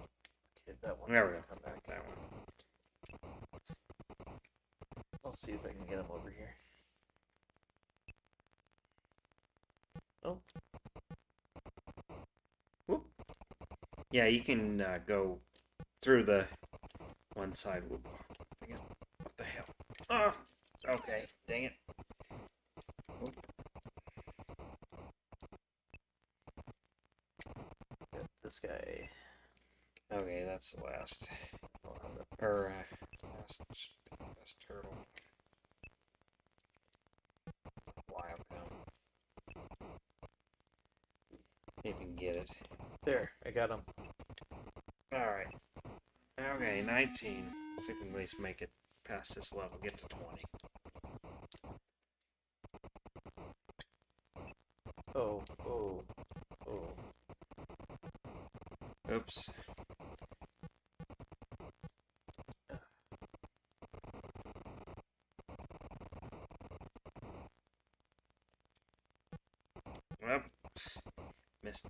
okay, that one. There we go. Come back. That one. I'll see if I can get him over here. Oh. Whoop. Yeah, you can go through the one side. Whoop. What the hell? Oh, okay. Dang it. Whoop. Got this guy. Okay, that's the last. I'll have it. Or, last turtle. Wild come. See if you can get it. There, I got him. Alright. Okay, 19. See if we can at least make it past this level. Get to 20. Oh. Oops. Oh, missed.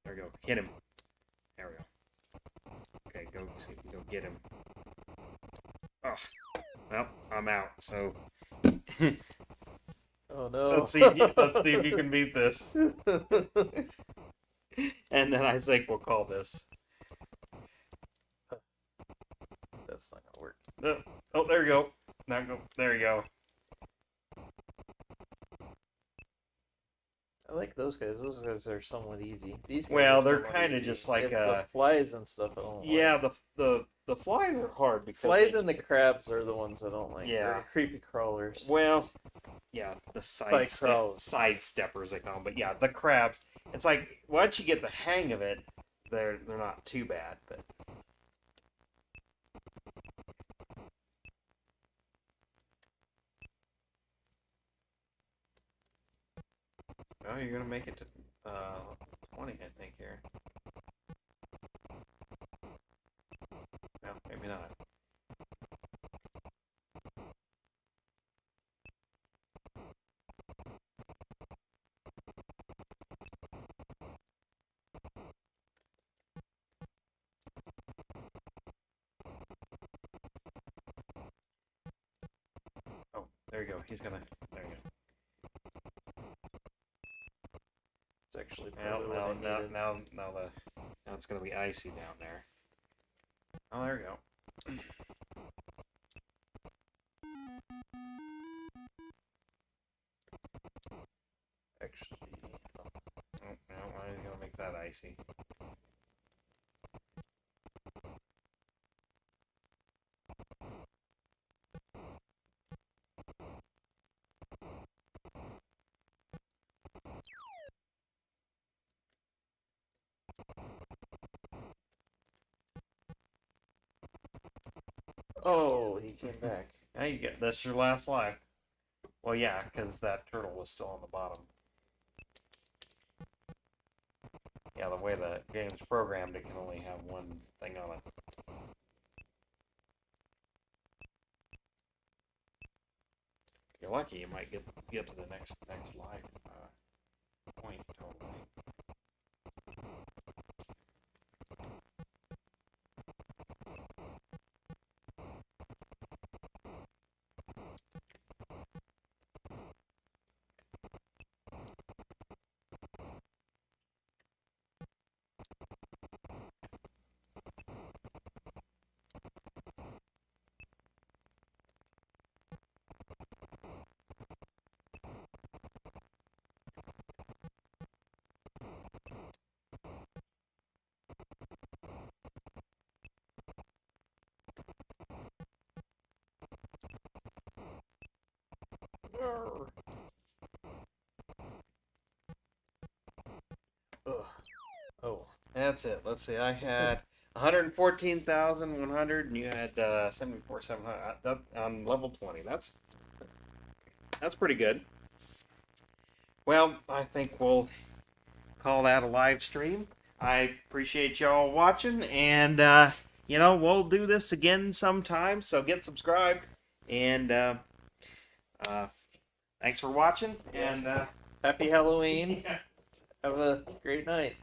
There we go. Hit him. There we go. Okay, go see if we can go get him. Oh, well, I'm out. So Oh no. let's see if you can beat this. And then I think we'll call this. That's not gonna work. Oh, there you go. Now go. There you go. I like those guys. Those guys are somewhat easy. These guys Well, are they're somewhat kind of easy. just like It's the flies and stuff. I don't yeah, like. the flies are hard because Flies they- and the crabs are the ones I don't like. Yeah. They're the creepy crawlers. well, yeah, the Side crawls. side steppers they call them. But yeah, the crabs. It's like once you get the hang of it, they're not too bad. But oh, you're gonna make it to 20, I think here. Well, maybe not. Oh, there you go. He's gonna. There you go. It's actually Now, probably what I needed. now it's gonna be icy down there. Oh, there we go. Actually, Oh, now he's gonna make that icy. oh, he came back. Now you get that's your last life. Well, yeah, because that turtle was still on the bottom. Yeah, the way the game's programmed, it can only have one thing on it. If you're lucky, you might get to the next life point totally. Ugh. Oh, That's it. Let's see. I had 114,100, and you had 74,700 on level 20. That's pretty good. Well, I think we'll call that a live stream. I appreciate y'all watching, and we'll do this again sometime. So get subscribed, and thanks for watching. And happy Halloween. Have a great night.